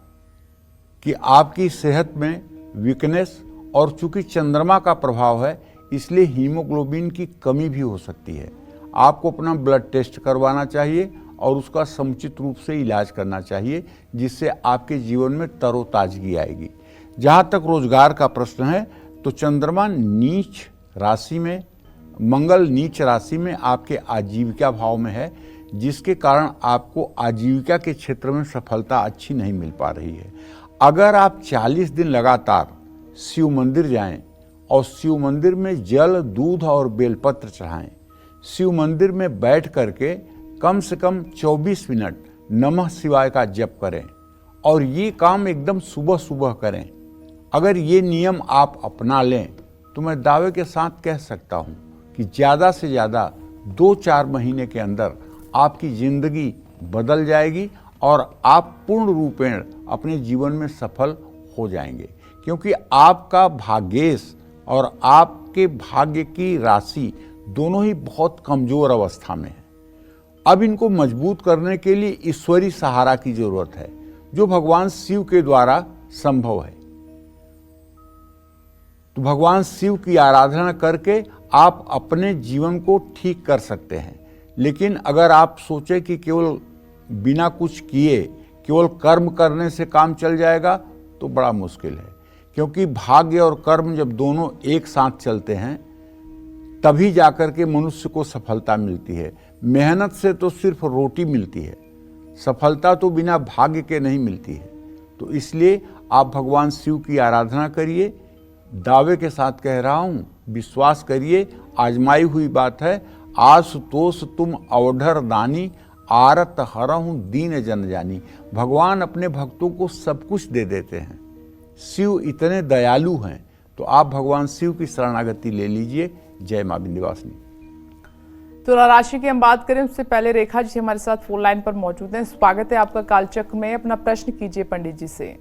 कि आपकी सेहत में वीकनेस, और चूंकि चंद्रमा का प्रभाव है इसलिए हीमोग्लोबिन की कमी भी हो सकती है। आपको अपना ब्लड टेस्ट करवाना चाहिए और उसका समुचित रूप से इलाज करना चाहिए, जिससे आपके जीवन में तरोताजगी आएगी। जहाँ तक रोजगार का प्रश्न है तो चंद्रमा नीच राशि में, मंगल नीच राशि में आपके आजीविका भाव में है, जिसके कारण आपको आजीविका के क्षेत्र में सफलता अच्छी नहीं मिल पा रही है। अगर आप 40 दिन लगातार शिव मंदिर जाएं और शिव मंदिर में जल, दूध और बेलपत्र चढ़ाएं, शिव मंदिर में बैठ करके कम से कम 24 मिनट नमः शिवाय का जप करें, और ये काम एकदम सुबह सुबह करें। अगर ये नियम आप अपना लें तो मैं दावे के साथ कह सकता हूँ कि ज़्यादा से ज़्यादा 2-4 महीने के अंदर आपकी ज़िंदगी बदल जाएगी और आप पूर्ण रूपेण अपने जीवन में सफल हो जाएंगे, क्योंकि आपका भाग्येश और आपके भाग्य की राशि दोनों ही बहुत कमज़ोर अवस्था में है। अब इनको मजबूत करने के लिए ईश्वरी सहारा की जरूरत है, जो भगवान शिव के द्वारा संभव है। तो भगवान शिव की आराधना करके आप अपने जीवन को ठीक कर सकते हैं। लेकिन अगर आप सोचें कि केवल बिना कुछ किए केवल कर्म करने से काम चल जाएगा तो बड़ा मुश्किल है, क्योंकि भाग्य और कर्म जब दोनों एक साथ चलते हैं तभी जाकर के मनुष्य को सफलता मिलती है। मेहनत से तो सिर्फ रोटी मिलती है, सफलता तो बिना भाग्य के नहीं मिलती है। तो इसलिए आप भगवान शिव की आराधना करिए। दावे के साथ कह रहा हूँ, विश्वास करिए, आजमाई हुई बात है। आशुतोष तुम अवढर दानी, आरत हरहूँ दीन जन जानी। भगवान अपने भक्तों को सब कुछ दे देते हैं। शिव इतने दयालु हैं, तो आप भगवान शिव की शरणागति ले लीजिए। जय मां विंध्यवासिनी। तुला राशि की हम बात करें उससे पहले रेखा जी हमारे साथ फोन लाइन पर मौजूद हैं। स्वागत है आपका कालचक्र में। अपना प्रश्न कीजिए पंडित जी से।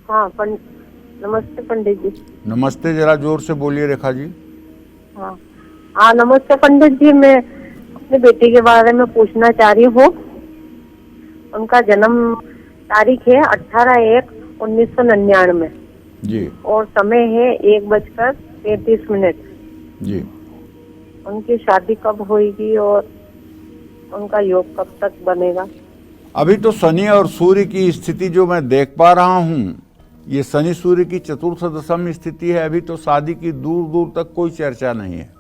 हाँ नमस्ते पंडित जी। नमस्ते, जरा जोर से बोलिए रेखा जी। हाँ नमस्ते पंडित जी। मैं अपने बेटे के बारे में पूछना चाह रही हूँ। उनका जन्म तारीख है 18/1/1999 जी, और समय है 1:33 जी। उनकी शादी कब होगी और उनका योग कब तक बनेगा? अभी तो शनि और सूर्य की स्थिति जो मैं देख पा रहा हूँ, ये शनि सूर्य की चतुर्थ दशम स्थिति है। अभी तो शादी की दूर दूर तक कोई चर्चा नहीं है।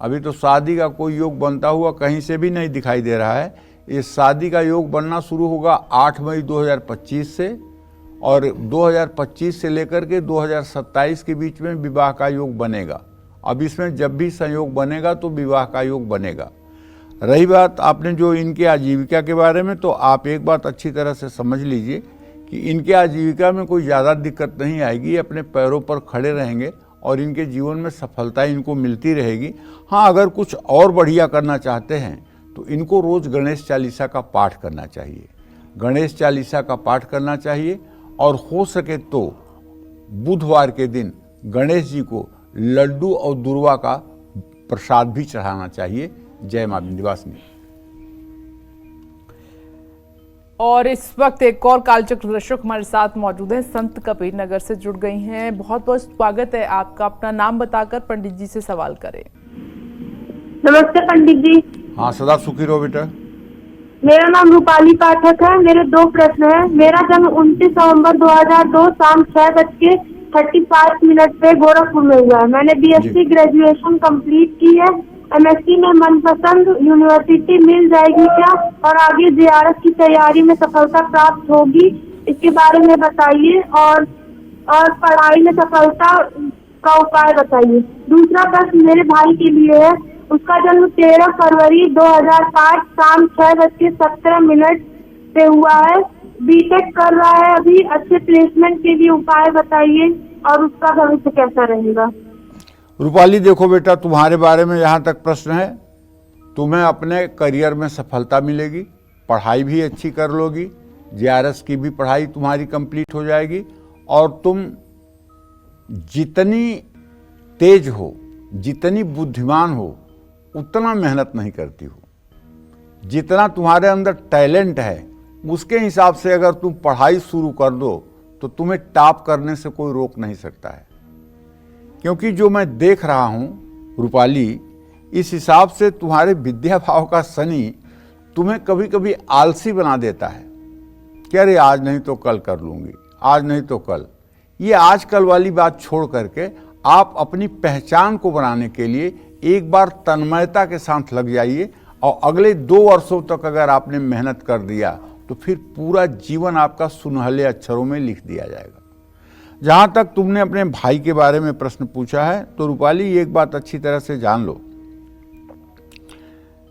अभी तो शादी का कोई योग बनता हुआ कहीं से भी नहीं दिखाई दे रहा है। ये शादी का योग बनना शुरू होगा 8 मई 2025 से, और 2025 से लेकर के 2027 के बीच में विवाह का योग बनेगा। अब इसमें जब भी संयोग बनेगा तो विवाह का योग बनेगा। रही बात आपने जो इनके आजीविका के बारे में, तो आप एक बात अच्छी तरह से समझ लीजिए कि इनके आजीविका में कोई ज़्यादा दिक्कत नहीं आएगी। अपने पैरों पर खड़े रहेंगे और इनके जीवन में सफलता इनको मिलती रहेगी। हाँ, अगर कुछ और बढ़िया करना चाहते हैं तो इनको रोज़ गणेश चालीसा का पाठ करना चाहिए। गणेश चालीसा का पाठ करना चाहिए, और हो सके तो बुधवार के दिन गणेश जी को लड्डू और दुर्वा का प्रसाद भी चढ़ाना चाहिए। जय मां विंध्यवासिनी। और इस वक्त एक और कालचक्र दर्शक हमारे साथ मौजूद हैं, संत कबीर नगर से जुड़ गई हैं। बहुत बहुत स्वागत है आपका। अपना नाम बताकर पंडित जी से सवाल करें। नमस्ते पंडित जी। हाँ, सदा सुखी रहो बेटा। मेरा नाम रूपाली पाठक है। मेरे 2 प्रश्न हैं। मेरा जन्म 29 नवंबर 2002 शाम 6 35 मिनट पे गोरखपुर में हुआ है। मैंने BSc ग्रेजुएशन कंप्लीट की है। MSc में मनपसंद यूनिवर्सिटी मिल जाएगी क्या, और आगे JRF की तैयारी में सफलता प्राप्त होगी, इसके बारे में बताइए। और पढ़ाई में सफलता का उपाय बताइए। दूसरा प्रश्न मेरे भाई के लिए है। उसका जन्म 13 फरवरी 2005 शाम 6:17 पे हुआ है। B.Tech कर रहा है अभी। अच्छे प्लेसमेंट के लिए उपाय बताइए और उसका भविष्य कैसा रहेगा। रूपाली, देखो बेटा, तुम्हारे बारे में जहाँ तक प्रश्न है, तुम्हें अपने करियर में सफलता मिलेगी, पढ़ाई भी अच्छी कर लोगी, JRS की भी पढ़ाई तुम्हारी कंप्लीट हो जाएगी, और तुम जितनी तेज हो, जितनी बुद्धिमान हो, उतना मेहनत नहीं करती हो। जितना तुम्हारे अंदर टैलेंट है उसके हिसाब से अगर तुम पढ़ाई शुरू कर दो तो तुम्हें टॉप करने से कोई रोक नहीं सकता है। क्योंकि जो मैं देख रहा हूं रूपाली, इस हिसाब से तुम्हारे विद्या भाव का शनि तुम्हें कभी कभी आलसी बना देता है कि अरे आज नहीं तो कल कर लूंगी, आज नहीं तो कल। ये आजकल वाली बात छोड़ करके आप अपनी पहचान को बनाने के लिए एक बार तन्मयता के साथ लग जाइए, और अगले 2 वर्षों तक अगर आपने मेहनत कर दिया तो फिर पूरा जीवन आपका सुनहले अक्षरों में लिख दिया जाएगा। जहां तक तुमने अपने भाई के बारे में प्रश्न पूछा है, तो रूपाली एक बात अच्छी तरह से जान लो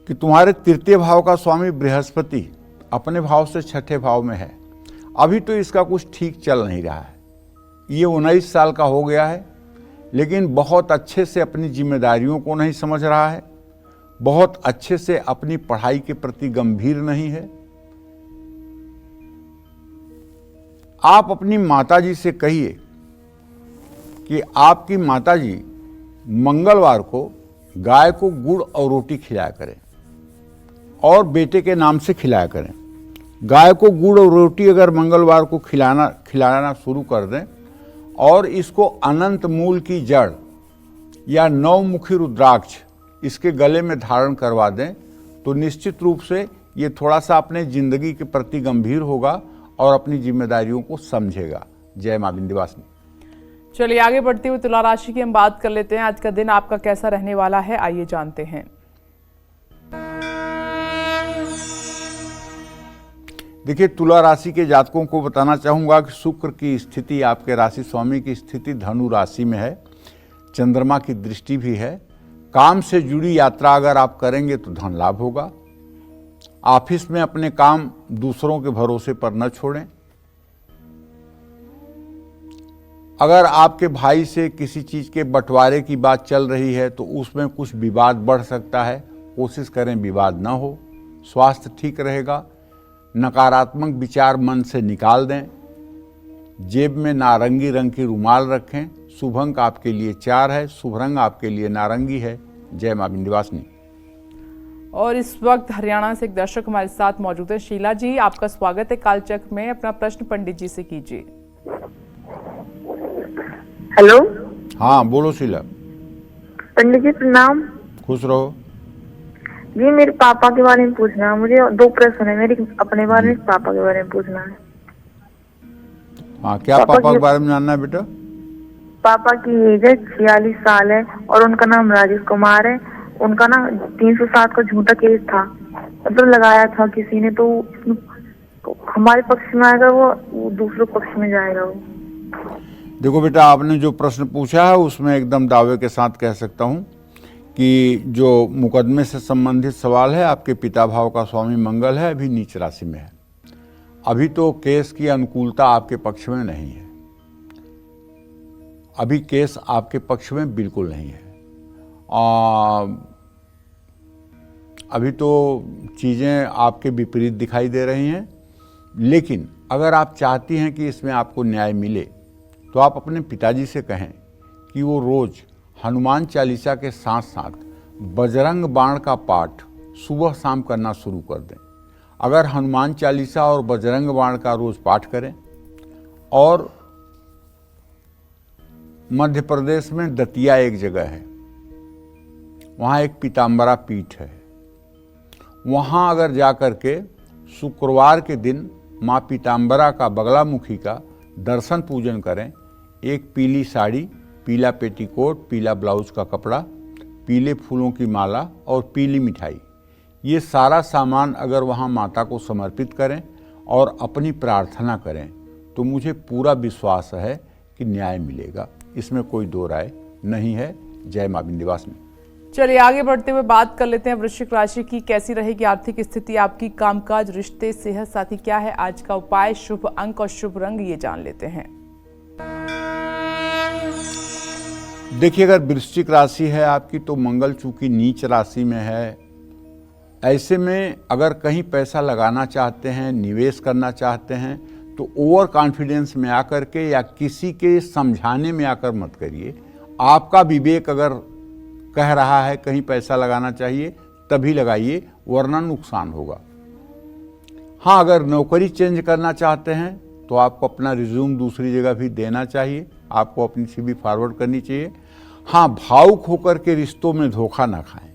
कि तुम्हारे तृतीय भाव का स्वामी बृहस्पति अपने भाव से छठे भाव में है। अभी तो इसका कुछ ठीक चल नहीं रहा है। ये 19 साल का हो गया है, लेकिन बहुत अच्छे से अपनी जिम्मेदारियों को नहीं समझ रहा है, बहुत अच्छे से अपनी पढ़ाई के प्रति गंभीर नहीं है। आप अपनी माताजी से कहिए कि आपकी माताजी मंगलवार को गाय को गुड़ और रोटी खिलाया करें, और बेटे के नाम से खिलाया करें। गाय को गुड़ और रोटी अगर मंगलवार को खिलाना शुरू कर दें, और इसको अनंत मूल की जड़ या 9 मुखी रुद्राक्ष इसके गले में धारण करवा दें, तो निश्चित रूप से ये थोड़ा सा अपने जिंदगी के प्रति गंभीर होगा और अपनी जिम्मेदारियों को समझेगा। जय मां विंध्यवासिनी। चलिए आगे बढ़ते हुए तुला राशि की हम बात कर लेते हैं। आज का दिन आपका कैसा रहने वाला है, आइए जानते हैं। देखिए, तुला राशि के जातकों को बताना चाहूंगा कि शुक्र की स्थिति, आपके राशि स्वामी की स्थिति धनु राशि में है, चंद्रमा की दृष्टि भी है। काम से जुड़ी यात्रा अगर आप करेंगे तो धन लाभ होगा। ऑफिस में अपने काम दूसरों के भरोसे पर न छोड़ें। अगर आपके भाई से किसी चीज के बंटवारे की बात चल रही है तो उसमें कुछ विवाद बढ़ सकता है, कोशिश करें विवाद न हो। स्वास्थ्य ठीक रहेगा। नकारात्मक विचार मन से निकाल दें। जेब में नारंगी रंग की रुमाल रखें। शुभ अंक आपके लिए 4 है, शुभ रंग आपके लिए नारंगी है। जय मां विंध्यवासिनी। और इस वक्त हरियाणा से एक दर्शक हमारे साथ मौजूद है। शीला जी, आपका स्वागत है कालचक्र में। अपना प्रश्न पंडित जी से कीजिए। हेलो। हाँ बोलो शीला। पंडित जी प्रणाम। खुश रहो जी। मेरे पापा के बारे में पूछना है मुझे। 2 प्रश्न है मेरे, अपने बारे में, पापा के बारे में पूछना है। हाँ, क्या पापा के बारे में जानना है बेटा? पापा की एज है 46 साल है और उनका नाम राजेश कुमार है। उनका ना 307 का झूठा केस था, मतलब लगाया था किसी ने, तो हमारे पक्ष में आएगा वो दूसरे पक्ष में जाएगा वो। देखो बेटा, आपने जो प्रश्न पूछा है उसमें एकदम दावे के साथ कह सकता हूं कि जो मुकदमे से संबंधित सवाल है, आपके पिता भाव का स्वामी मंगल है, अभी नीच राशि में है। अभी तो केस की अनुकूलता आपके पक्ष में नहीं है। अभी केस आपके पक्ष में बिल्कुल नहीं है। अभी तो चीज़ें आपके विपरीत दिखाई दे रही हैं। लेकिन अगर आप चाहती हैं कि इसमें आपको न्याय मिले तो आप अपने पिताजी से कहें कि वो रोज़ हनुमान चालीसा के साथ साथ बजरंग बाण का पाठ सुबह शाम करना शुरू कर दें। अगर हनुमान चालीसा और बजरंग बाण का रोज़ पाठ करें, और मध्य प्रदेश में दतिया एक जगह है, वहाँ एक पीताम्बरा पीठ है, वहाँ अगर जाकर के शुक्रवार के दिन माँ पीताम्बरा का बगलामुखी का दर्शन पूजन करें, एक पीली साड़ी, पीला पेटीकोट, पीला ब्लाउज का कपड़ा, पीले फूलों की माला और पीली मिठाई, ये सारा सामान अगर वहाँ माता को समर्पित करें और अपनी प्रार्थना करें तो मुझे पूरा विश्वास है कि न्याय मिलेगा। इसमें कोई दो राय नहीं है। जय मां विंध्यवासिनी। चलिए आगे बढ़ते हुए बात कर लेते हैं वृश्चिक राशि की। कैसी रहेगी आर्थिक स्थिति आपकी, कामकाज, रिश्ते, सेहत साथी क्या है आज का उपाय, शुभ अंक और शुभ रंग, ये जान लेते हैं। देखिए, अगर वृश्चिक राशि है आपकी तो मंगल चूंकि नीच राशि में है, ऐसे में अगर कहीं पैसा लगाना चाहते हैं, निवेश करना चाहते हैं तो ओवर कॉन्फिडेंस में आकर के या किसी के समझाने में आकर मत करिए। आपका विवेक अगर कह रहा है कहीं पैसा लगाना चाहिए तभी लगाइए, वरना नुकसान होगा। हाँ, अगर नौकरी चेंज करना चाहते हैं तो आपको अपना रिज्यूम दूसरी जगह भी देना चाहिए, आपको अपनी CV फॉरवर्ड करनी चाहिए। हाँ, भावुक होकर के रिश्तों में धोखा ना खाएं।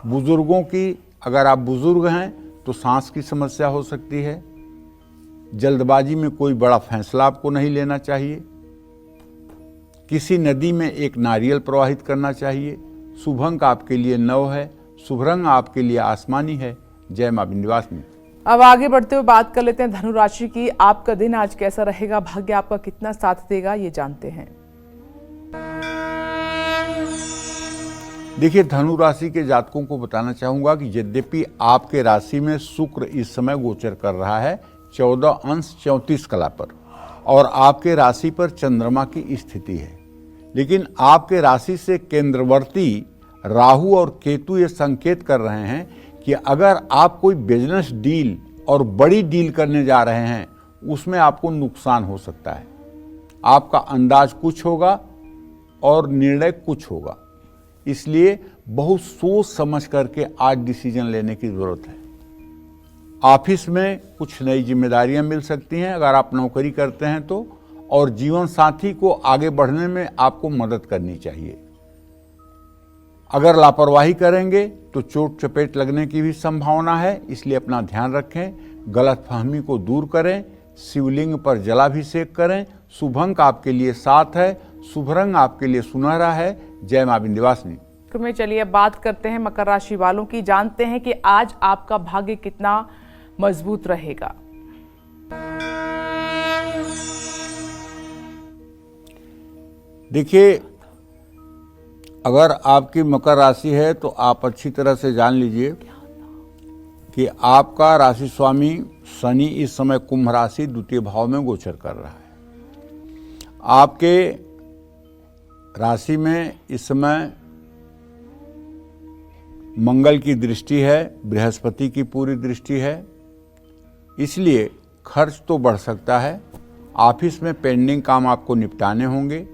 बुजुर्गों की, अगर आप बुजुर्ग हैं तो सांस की समस्या हो सकती है। जल्दबाजी में कोई बड़ा फैसला आपको नहीं लेना चाहिए। किसी नदी में एक नारियल प्रवाहित करना चाहिए। शुभ अंक आपके लिए 9 है, शुभ रंग आपके लिए आसमानी है। जय मां विंध्यवासिनी। अब आगे बढ़ते हुए बात कर लेते हैं धनु राशि की। आपका दिन आज कैसा रहेगा, भाग्य आपका कितना साथ देगा, ये जानते हैं। देखिए, धनु राशि के जातकों को बताना चाहूंगा कि यद्यपि आपके राशि में शुक्र इस समय गोचर कर रहा है 14 अंश 34 कला पर और आपके राशि पर चंद्रमा की स्थिति है, लेकिन आपके राशि से केंद्रवर्ती राहु और केतु ये संकेत कर रहे हैं कि अगर आप कोई बिजनेस डील और बड़ी डील करने जा रहे हैं उसमें आपको नुकसान हो सकता है। आपका अंदाज कुछ होगा और निर्णय कुछ होगा, इसलिए बहुत सोच समझ करके आज डिसीजन लेने की जरूरत है। ऑफिस में कुछ नई जिम्मेदारियां मिल सकती हैं अगर आप नौकरी करते हैं तो, और जीवन साथी को आगे बढ़ने में आपको मदद करनी चाहिए। अगर लापरवाही करेंगे तो चोट चपेट लगने की भी संभावना है, इसलिए अपना ध्यान रखें, गलतफहमी को दूर करें, शिवलिंग पर जलाभिषेक करें। शुभ अंक आपके लिए 7 है, शुभ रंग आपके लिए सुनहरा है। जय मां विंध्यवासिनी। में चलिए बात करते हैं मकर राशि वालों की, जानते हैं कि आज आपका भाग्य कितना मजबूत रहेगा। देखिए, अगर आपकी मकर राशि है तो आप अच्छी तरह से जान लीजिए कि आपका राशि स्वामी शनि इस समय कुंभ राशि द्वितीय भाव में गोचर कर रहा है। आपके राशि में इस समय मंगल की दृष्टि है, बृहस्पति की पूरी दृष्टि है, इसलिए खर्च तो बढ़ सकता है। ऑफिस में पेंडिंग काम आपको निपटाने होंगे।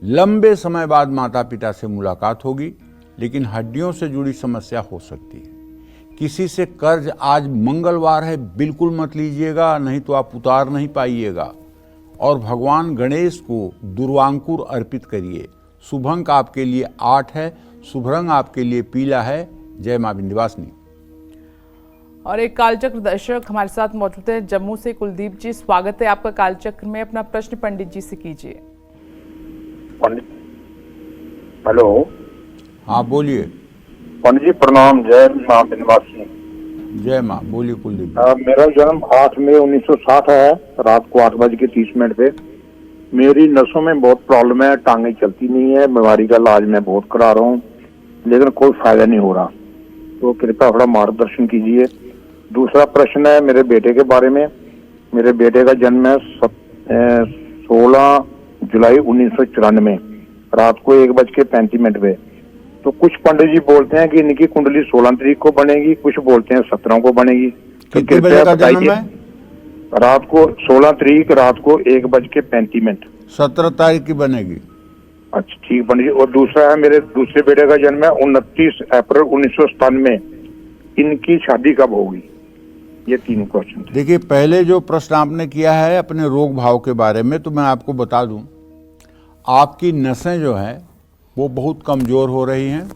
लंबे समय बाद माता पिता से मुलाकात होगी, लेकिन हड्डियों से जुड़ी समस्या हो सकती है। किसी से कर्ज, आज मंगलवार है, बिल्कुल मत लीजिएगा, नहीं तो आप उतार नहीं पाइएगा। और भगवान गणेश को दुर्वांकुर अर्पित करिए। शुभ अंक आपके लिए 8 है, शुभ रंग आपके लिए पीला है। जय मां विंध्यवासिनी। और एक कालचक्र दर्शक हमारे साथ मौजूद है जम्मू से, कुलदीप जी, स्वागत है आपका कालचक्र में। अपना प्रश्न पंडित जी से कीजिए। हेलो, हाँ बोलिए। पंडित जी प्रणाम। जय मां विंध्यवासिनी। जय मां, बोलिए कुलदीप। मेरा जन्म 8 मई 1960 है, रात को 8:30 पे। मेरी नसों में बहुत प्रॉब्लम है, टांगे चलती नहीं है, बीमारी का इलाज मैं बहुत करा रहा हूँ लेकिन कोई फायदा नहीं हो रहा, तो कृपया थोड़ा मार्गदर्शन कीजिए। दूसरा प्रश्न है मेरे बेटे के बारे में। मेरे बेटे का जन्म है 16 जुलाई 1994, रात को 1:35 पे। तो कुछ पंडित जी बोलते हैं कि इनकी कुंडली 16 तारीख को बनेगी, कुछ बोलते हैं 17 को बनेगी। तो कृपया बताइए। रात को 16 तारीख रात को 1:35। 17 तारीख की बनेगी। अच्छा ठीक पंडित जी। और दूसरा है मेरे दूसरे बेटे का जन्म है 29 अप्रैल 1997। इनकी शादी कब होगी? ये 3 क्वेश्चन। देखिए, पहले जो प्रश्न आपने किया है अपने रोग भाव के बारे में, तो मैं आपको बता दूं, आपकी नसें जो हैं वो बहुत कमज़ोर हो रही हैं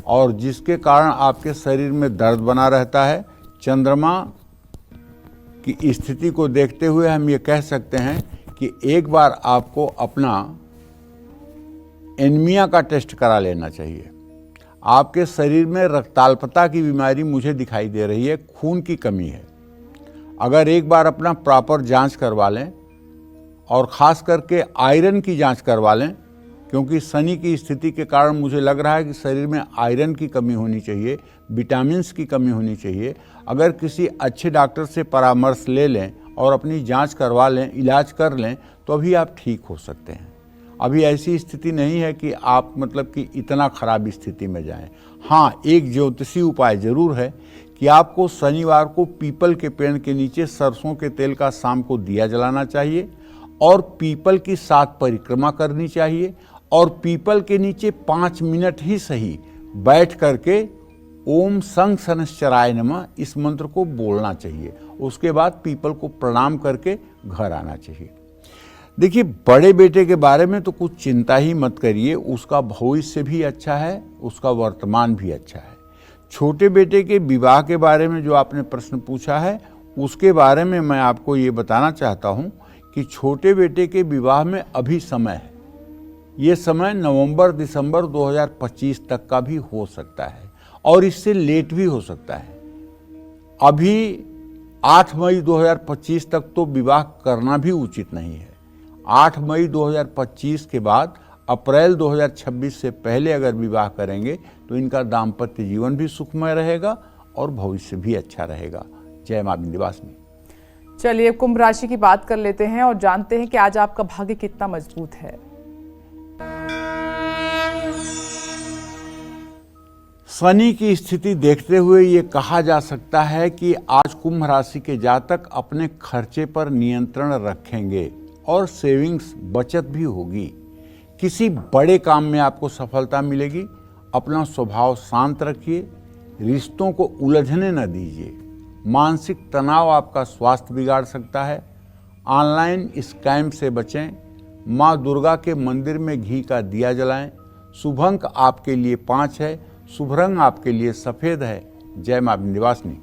और जिसके कारण आपके शरीर में दर्द बना रहता है। चंद्रमा की स्थिति को देखते हुए हम ये कह सकते हैं कि एक बार आपको अपना एनीमिया का टेस्ट करा लेना चाहिए। आपके शरीर में रक्ताल्पता की बीमारी मुझे दिखाई दे रही है, खून की कमी है। अगर एक बार अपना प्रॉपर जांच करवा लें और ख़ास करके आयरन की जांच करवा लें, क्योंकि शनि की स्थिति के कारण मुझे लग रहा है कि शरीर में आयरन की कमी होनी चाहिए, विटामिन्स की कमी होनी चाहिए। अगर किसी अच्छे डॉक्टर से परामर्श ले लें और अपनी जांच करवा लें, इलाज कर लें, तो अभी आप ठीक हो सकते हैं। अभी ऐसी स्थिति नहीं है कि आप मतलब कि इतना खराब स्थिति में जाएं। हाँ, एक ज्योतिषी उपाय जरूर है कि आपको शनिवार को पीपल के पेड़ के नीचे सरसों के तेल का शाम को दिया जलाना चाहिए और पीपल की 7 परिक्रमा करनी चाहिए और पीपल के नीचे 5 मिनट ही सही बैठ करके ओम संग शनश्चराय नमः इस मंत्र को बोलना चाहिए। उसके बाद पीपल को प्रणाम करके घर आना चाहिए। देखिए, बड़े बेटे के बारे में तो कुछ चिंता ही मत करिए, उसका भविष्य भी अच्छा है, उसका वर्तमान भी अच्छा है। छोटे बेटे के विवाह के बारे में जो आपने प्रश्न पूछा है, उसके बारे में मैं आपको ये बताना चाहता हूँ कि छोटे बेटे के विवाह में अभी समय है। ये समय नवंबर-दिसंबर 2025 तक का भी हो सकता है और इससे लेट भी हो सकता है। अभी 8 मई 2025 तक तो विवाह करना भी उचित नहीं है। 8 मई 2025 के बाद अप्रैल 2026 से पहले अगर विवाह करेंगे तो इनका दाम्पत्य जीवन भी सुखमय रहेगा और भविष्य भी अच्छा रहेगा। जय मां विंध्यवासिनी। चलिए, कुंभ राशि की बात कर लेते हैं और जानते हैं कि आज आपका भाग्य कितना मजबूत है। शनि की स्थिति देखते हुए ये कहा जा सकता है कि आज कुंभ राशि के जातक अपने खर्चे पर नियंत्रण रखेंगे और सेविंग्स बचत भी होगी। किसी बड़े काम में आपको सफलता मिलेगी। अपना स्वभाव शांत रखिए, रिश्तों को उलझने न दीजिए। मानसिक तनाव आपका स्वास्थ्य बिगाड़ सकता है। ऑनलाइन स्कैम से बचें। माँ दुर्गा के मंदिर में घी का दिया जलाएं। शुभ अंक आपके लिए 5 है। शुभ रंग आपके लिए सफेद है। जय मां विंध्यवासिनी।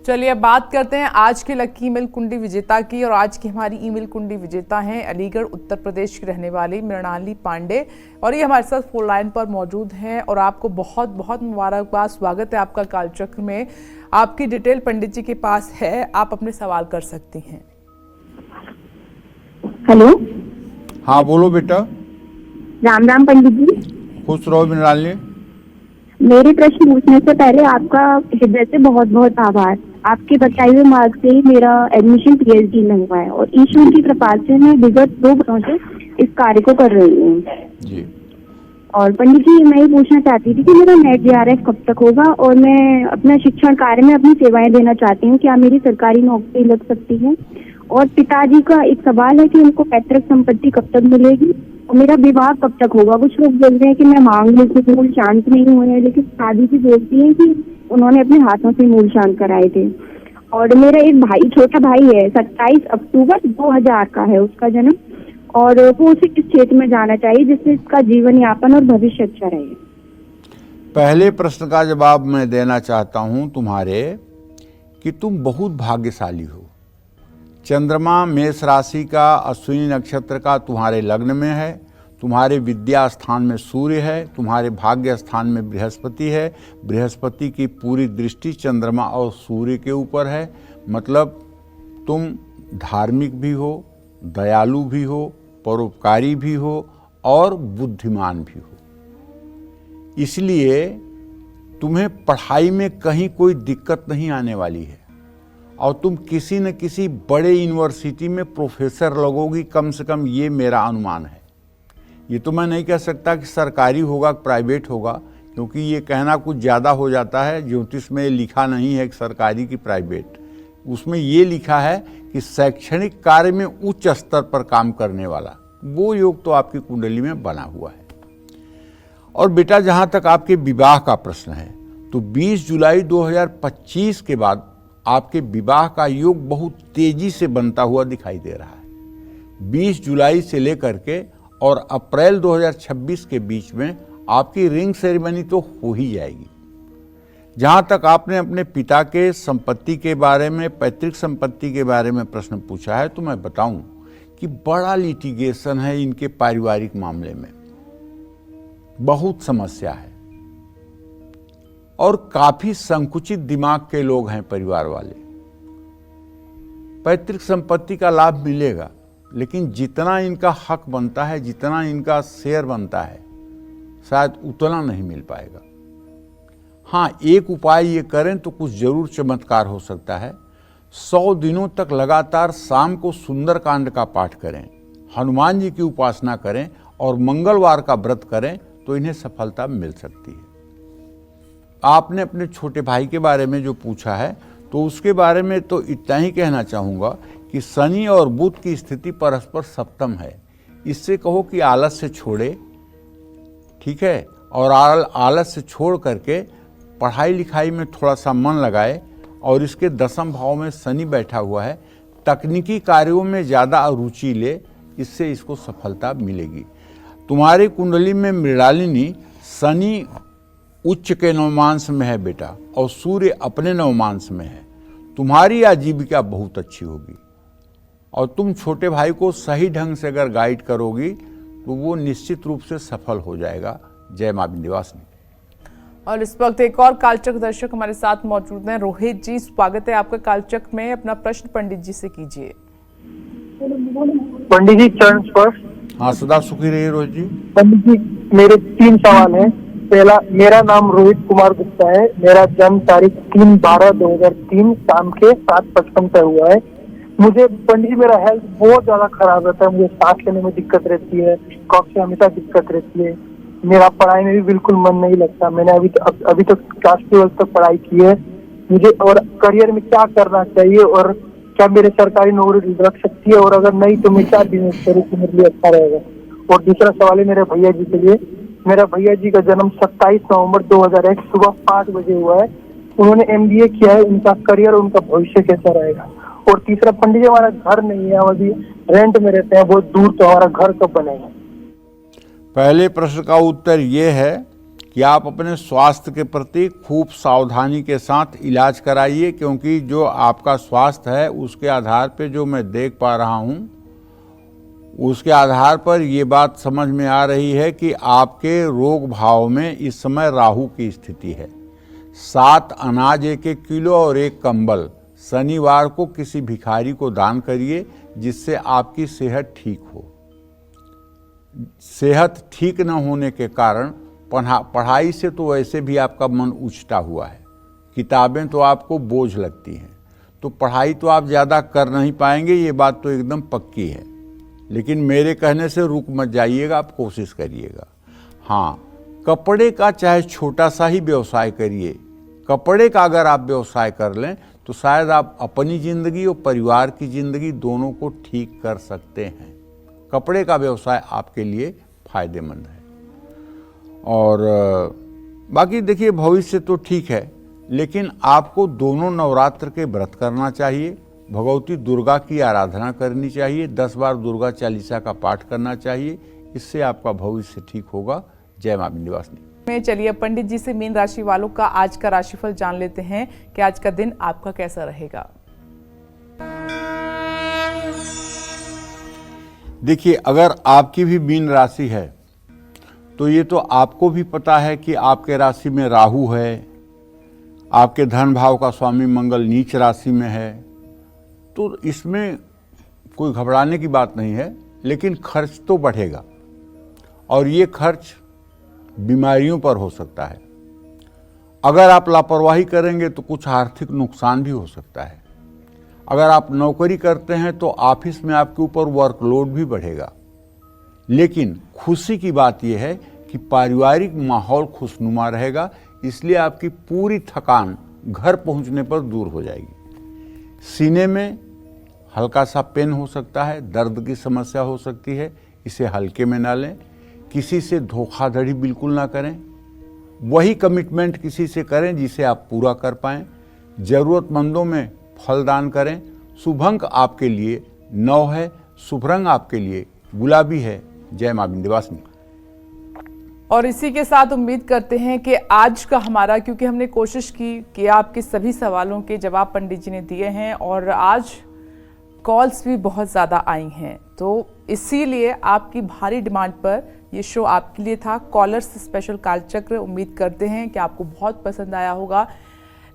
चलिए, अब बात करते हैं आज के लकी ईमेल कुंडली विजेता की। और आज की हमारी ईमेल कुंडली विजेता हैं अलीगढ़ उत्तर प्रदेश की रहने वाली मृणाली पांडे, और ये हमारे साथ फोन लाइन पर मौजूद हैं। और आपको बहुत बहुत मुबारकबाद, स्वागत है आपका कालचक्र में। आपकी डिटेल पंडित जी के पास है, आप अपने सवाल कर सकती हैं। हेलो, हाँ बोलो बेटा। राम राम पंडित जी। खुश रहो मृणाली। मेरे प्रश्न पूछने से पहले आपका हृदय से बहुत बहुत आभार। आपके बताए हुए मार्ग से ही मेरा एडमिशन पीएचडी में हुआ है और ईश्वर की कृपा से मैं विगत 2 वर्षों से इस कार्य को कर रही हूँ जी। और पंडित जी, मैं ये पूछना चाहती थी कि मेरा नेट जेआरएफ कब तक होगा और मैं अपना शिक्षण कार्य में अपनी सेवाएं देना चाहती हूँ। क्या मेरी सरकारी नौकरी लग सकती है? और पिताजी का एक सवाल है कि उनको पैतृक संपत्ति कब तक मिलेगी और मेरा विवाह कब तक होगा? कुछ लोग बोल रहे हैं कि मैं मांग लूं कि मूल शांत नहीं हुए हैं, लेकिन शादी की बोलती है कि उन्होंने अपने हाथों से मूल शांत कराए थे। और मेरा एक भाई, छोटा भाई है, 27 अक्टूबर 2000 का है उसका जन्म, और वो उसे किस क्षेत्र में जाना चाहिए जिससे इसका जीवन यापन और भविष्य अच्छा रहे? पहले प्रश्न का जवाब मैं देना चाहता हूं तुम्हारे कि तुम बहुत भाग्यशाली हो। चंद्रमा मेष राशि का, अश्विनी नक्षत्र का तुम्हारे लग्न में है। तुम्हारे विद्या स्थान में सूर्य है। तुम्हारे भाग्य स्थान में बृहस्पति है। बृहस्पति की पूरी दृष्टि चंद्रमा और सूर्य के ऊपर है। मतलब तुम धार्मिक भी हो, दयालु भी हो, परोपकारी भी हो और बुद्धिमान भी हो। इसलिए तुम्हें पढ़ाई में कहीं कोई दिक्कत नहीं आने वाली है और तुम किसी न किसी बड़े यूनिवर्सिटी में प्रोफेसर लगोगी, कम से कम ये मेरा अनुमान है। ये तो मैं नहीं कह सकता कि सरकारी होगा प्राइवेट होगा, क्योंकि ये कहना कुछ ज़्यादा हो जाता है। ज्योतिष में लिखा नहीं है कि सरकारी की प्राइवेट, उसमें ये लिखा है कि शैक्षणिक कार्य में उच्च स्तर पर काम करने वाला, वो योग तो आपकी कुंडली में बना हुआ है। और बेटा, जहाँ तक आपके विवाह का प्रश्न है, तो 20 जुलाई 2025 के बाद आपके विवाह का योग बहुत तेजी से बनता हुआ दिखाई दे रहा है। 20 जुलाई से लेकर के और अप्रैल 2026 के बीच में आपकी रिंग सेरेमनी तो हो ही जाएगी। जहाँ तक आपने अपने पिता के संपत्ति के बारे में, पैतृक संपत्ति के बारे में प्रश्न पूछा है, तो मैं बताऊं कि बड़ा लिटिगेशन है इनके पारिवारिक मामले में। बहुत समस्या है और काफी संकुचित दिमाग के लोग हैं परिवार वाले। पैतृक संपत्ति का लाभ मिलेगा, लेकिन जितना इनका हक बनता है, जितना इनका शेयर बनता है, शायद उतना नहीं मिल पाएगा। हाँ, एक उपाय ये करें तो कुछ जरूर चमत्कार हो सकता है। 100 दिनों तक लगातार शाम को सुंदरकांड का पाठ करें, हनुमान जी की उपासना करें और मंगलवार का व्रत करें तो इन्हें सफलता मिल सकती है। आपने अपने छोटे भाई के बारे में जो पूछा है, तो उसके बारे में तो इतना ही कहना चाहूँगा कि शनि और बुध की स्थिति परस्पर सप्तम है। इससे कहो कि आलस्य छोड़े, ठीक है, और आलस्य छोड़ करके पढ़ाई लिखाई में थोड़ा सा मन लगाए। और इसके 10वें भाव में शनि बैठा हुआ है, तकनीकी कार्यों में ज़्यादा रुचि ले, इससे इसको सफलता मिलेगी। तुम्हारी कुंडली में मृणालिनी शनि उच्च के नवमांश में है बेटा, और सूर्य अपने नवमांश में है। तुम्हारी आजीविका बहुत अच्छी होगी और तुम छोटे भाई को सही ढंग से अगर गाइड करोगी तो वो निश्चित रूप से सफल हो जाएगा। जय मां विंध्यवासिनी। और इस वक्त एक और कालचक्र दर्शक हमारे साथ मौजूद हैं। रोहित जी, स्वागत है आपका कालचक्र में। अपना प्रश्न पंडित जी से कीजिए। पंडित जी चरण स्पर्श। हाँ, सदा सुखी रहिए रोहित जी। पंडित जी, मेरे 3 सवाल हैं। पहला, मेरा नाम रोहित कुमार गुप्ता है। मेरा जन्म तारीख 3/12/2003 शाम के 7:55 पर हुआ है। मुझे पंडित जी, मेरा हेल्थ बहुत ज्यादा खराब रहता है। मुझे सांस लेने में दिक्कत रहती है, कफ से हमेशा दिक्कत रहती है। मेरा पढ़ाई में भी बिल्कुल मन नहीं लगता। मैंने अभी तक क्लास 12 तक पढ़ाई की है। मुझे और करियर में क्या करना चाहिए और क्या मेरे सरकारी नौकरी लग सकती है, और अगर नहीं तो मैं क्या बिजनेस करूँ तो मेरे लिए अच्छा रहेगा। और दूसरा सवाल है मेरे भैया जी के लिए। मेरा भैया जी का जन्म 27 नवंबर 2001 सुबह 5 बजे हुआ है। उन्होंने MBA किया है। उनका करियर, उनका भविष्य कैसा रहेगा। और तीसरा, पंडित जी, हमारा घर नहीं है, हम अभी रेंट में रहते हैं बहुत दूर, तो हमारा घर कब बनेगा। पहले प्रश्न का उत्तर ये है कि आप अपने स्वास्थ्य के प्रति खूब सावधानी के साथ इलाज कराइए, क्योंकि जो आपका स्वास्थ्य है उसके आधार पे जो मैं देख पा रहा हूँ, उसके आधार पर ये बात समझ में आ रही है कि आपके रोग भाव में इस समय राहु की स्थिति है। 7 अनाज 1-1 किलो और 1 कंबल शनिवार को किसी भिखारी को दान करिए, जिससे आपकी सेहत ठीक हो। सेहत ठीक न होने के कारण पढ़ाई से तो वैसे भी आपका मन उछटा हुआ है, किताबें तो आपको बोझ लगती हैं, तो पढ़ाई तो आप ज़्यादा कर नहीं पाएंगे, ये बात तो एकदम पक्की है। लेकिन मेरे कहने से रुक मत जाइएगा, आप कोशिश करिएगा। हाँ, कपड़े का चाहे छोटा सा ही व्यवसाय करिए। कपड़े का अगर आप व्यवसाय कर लें तो शायद आप अपनी ज़िंदगी और परिवार की ज़िंदगी दोनों को ठीक कर सकते हैं। कपड़े का व्यवसाय आपके लिए फायदेमंद है। और बाकी देखिए, भविष्य तो ठीक है, लेकिन आपको दोनों नवरात्र के व्रत करना चाहिए, भगवती दुर्गा की आराधना करनी चाहिए, 10 बार दुर्गा चालीसा का पाठ करना चाहिए। इससे आपका भविष्य ठीक होगा। जय मां विंध्यवासिनी। चलिए पंडित जी से मीन राशि वालों का आज का राशिफल जान लेते हैं कि आज का दिन आपका कैसा रहेगा। देखिए, अगर आपकी भी मीन राशि है तो ये तो आपको भी पता है कि आपके राशि में राहु है, आपके धन भाव का स्वामी मंगल नीच राशि में है, तो इसमें कोई घबराने की बात नहीं है। लेकिन खर्च तो बढ़ेगा, और ये खर्च बीमारियों पर हो सकता है। अगर आप लापरवाही करेंगे तो कुछ आर्थिक नुकसान भी हो सकता है। अगर आप नौकरी करते हैं तो ऑफिस में आपके ऊपर वर्कलोड भी बढ़ेगा। लेकिन खुशी की बात यह है कि पारिवारिक माहौल खुशनुमा रहेगा, इसलिए आपकी पूरी थकान घर पहुंचने पर दूर हो जाएगी। सीने में हल्का सा पेन हो सकता है, दर्द की समस्या हो सकती है, इसे हल्के में ना लें। किसी से धोखाधड़ी बिल्कुल ना करें। वही कमिटमेंट किसी से करें जिसे आप पूरा कर पाएं। ज़रूरतमंदों में फल दान करें। शुभ अंक आपके लिए 9 है, शुभ रंग आपके लिए गुलाबी है। जय मां विंध्यवासिनी। और इसी के साथ उम्मीद करते हैं कि आज का हमारा, क्योंकि हमने कोशिश की कि आपके सभी सवालों के जवाब पंडित जी ने दिए हैं और आज कॉल्स भी बहुत ज़्यादा आई हैं, तो इसीलिए आपकी भारी डिमांड पर ये शो आपके लिए था, कॉलर्स स्पेशल कालचक्र। उम्मीद करते हैं कि आपको बहुत पसंद आया होगा,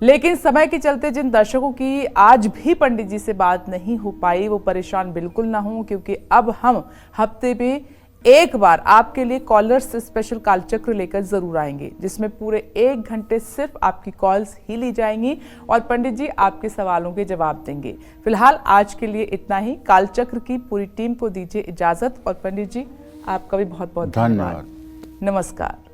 लेकिन समय के चलते जिन दर्शकों की आज भी पंडित जी से बात नहीं हो पाई वो परेशान बिल्कुल ना हो, क्योंकि अब हम हफ्ते में एक बार आपके लिए कॉलर्स स्पेशल कालचक्र लेकर जरूर आएंगे, जिसमें पूरे 1 घंटे सिर्फ आपकी कॉल्स ही ली जाएंगी और पंडित जी आपके सवालों के जवाब देंगे। फिलहाल आज के लिए इतना ही। कालचक्र की पूरी टीम को दीजिए इजाजत और पंडित जी आपका भी बहुत बहुत धन्यवाद। नमस्कार।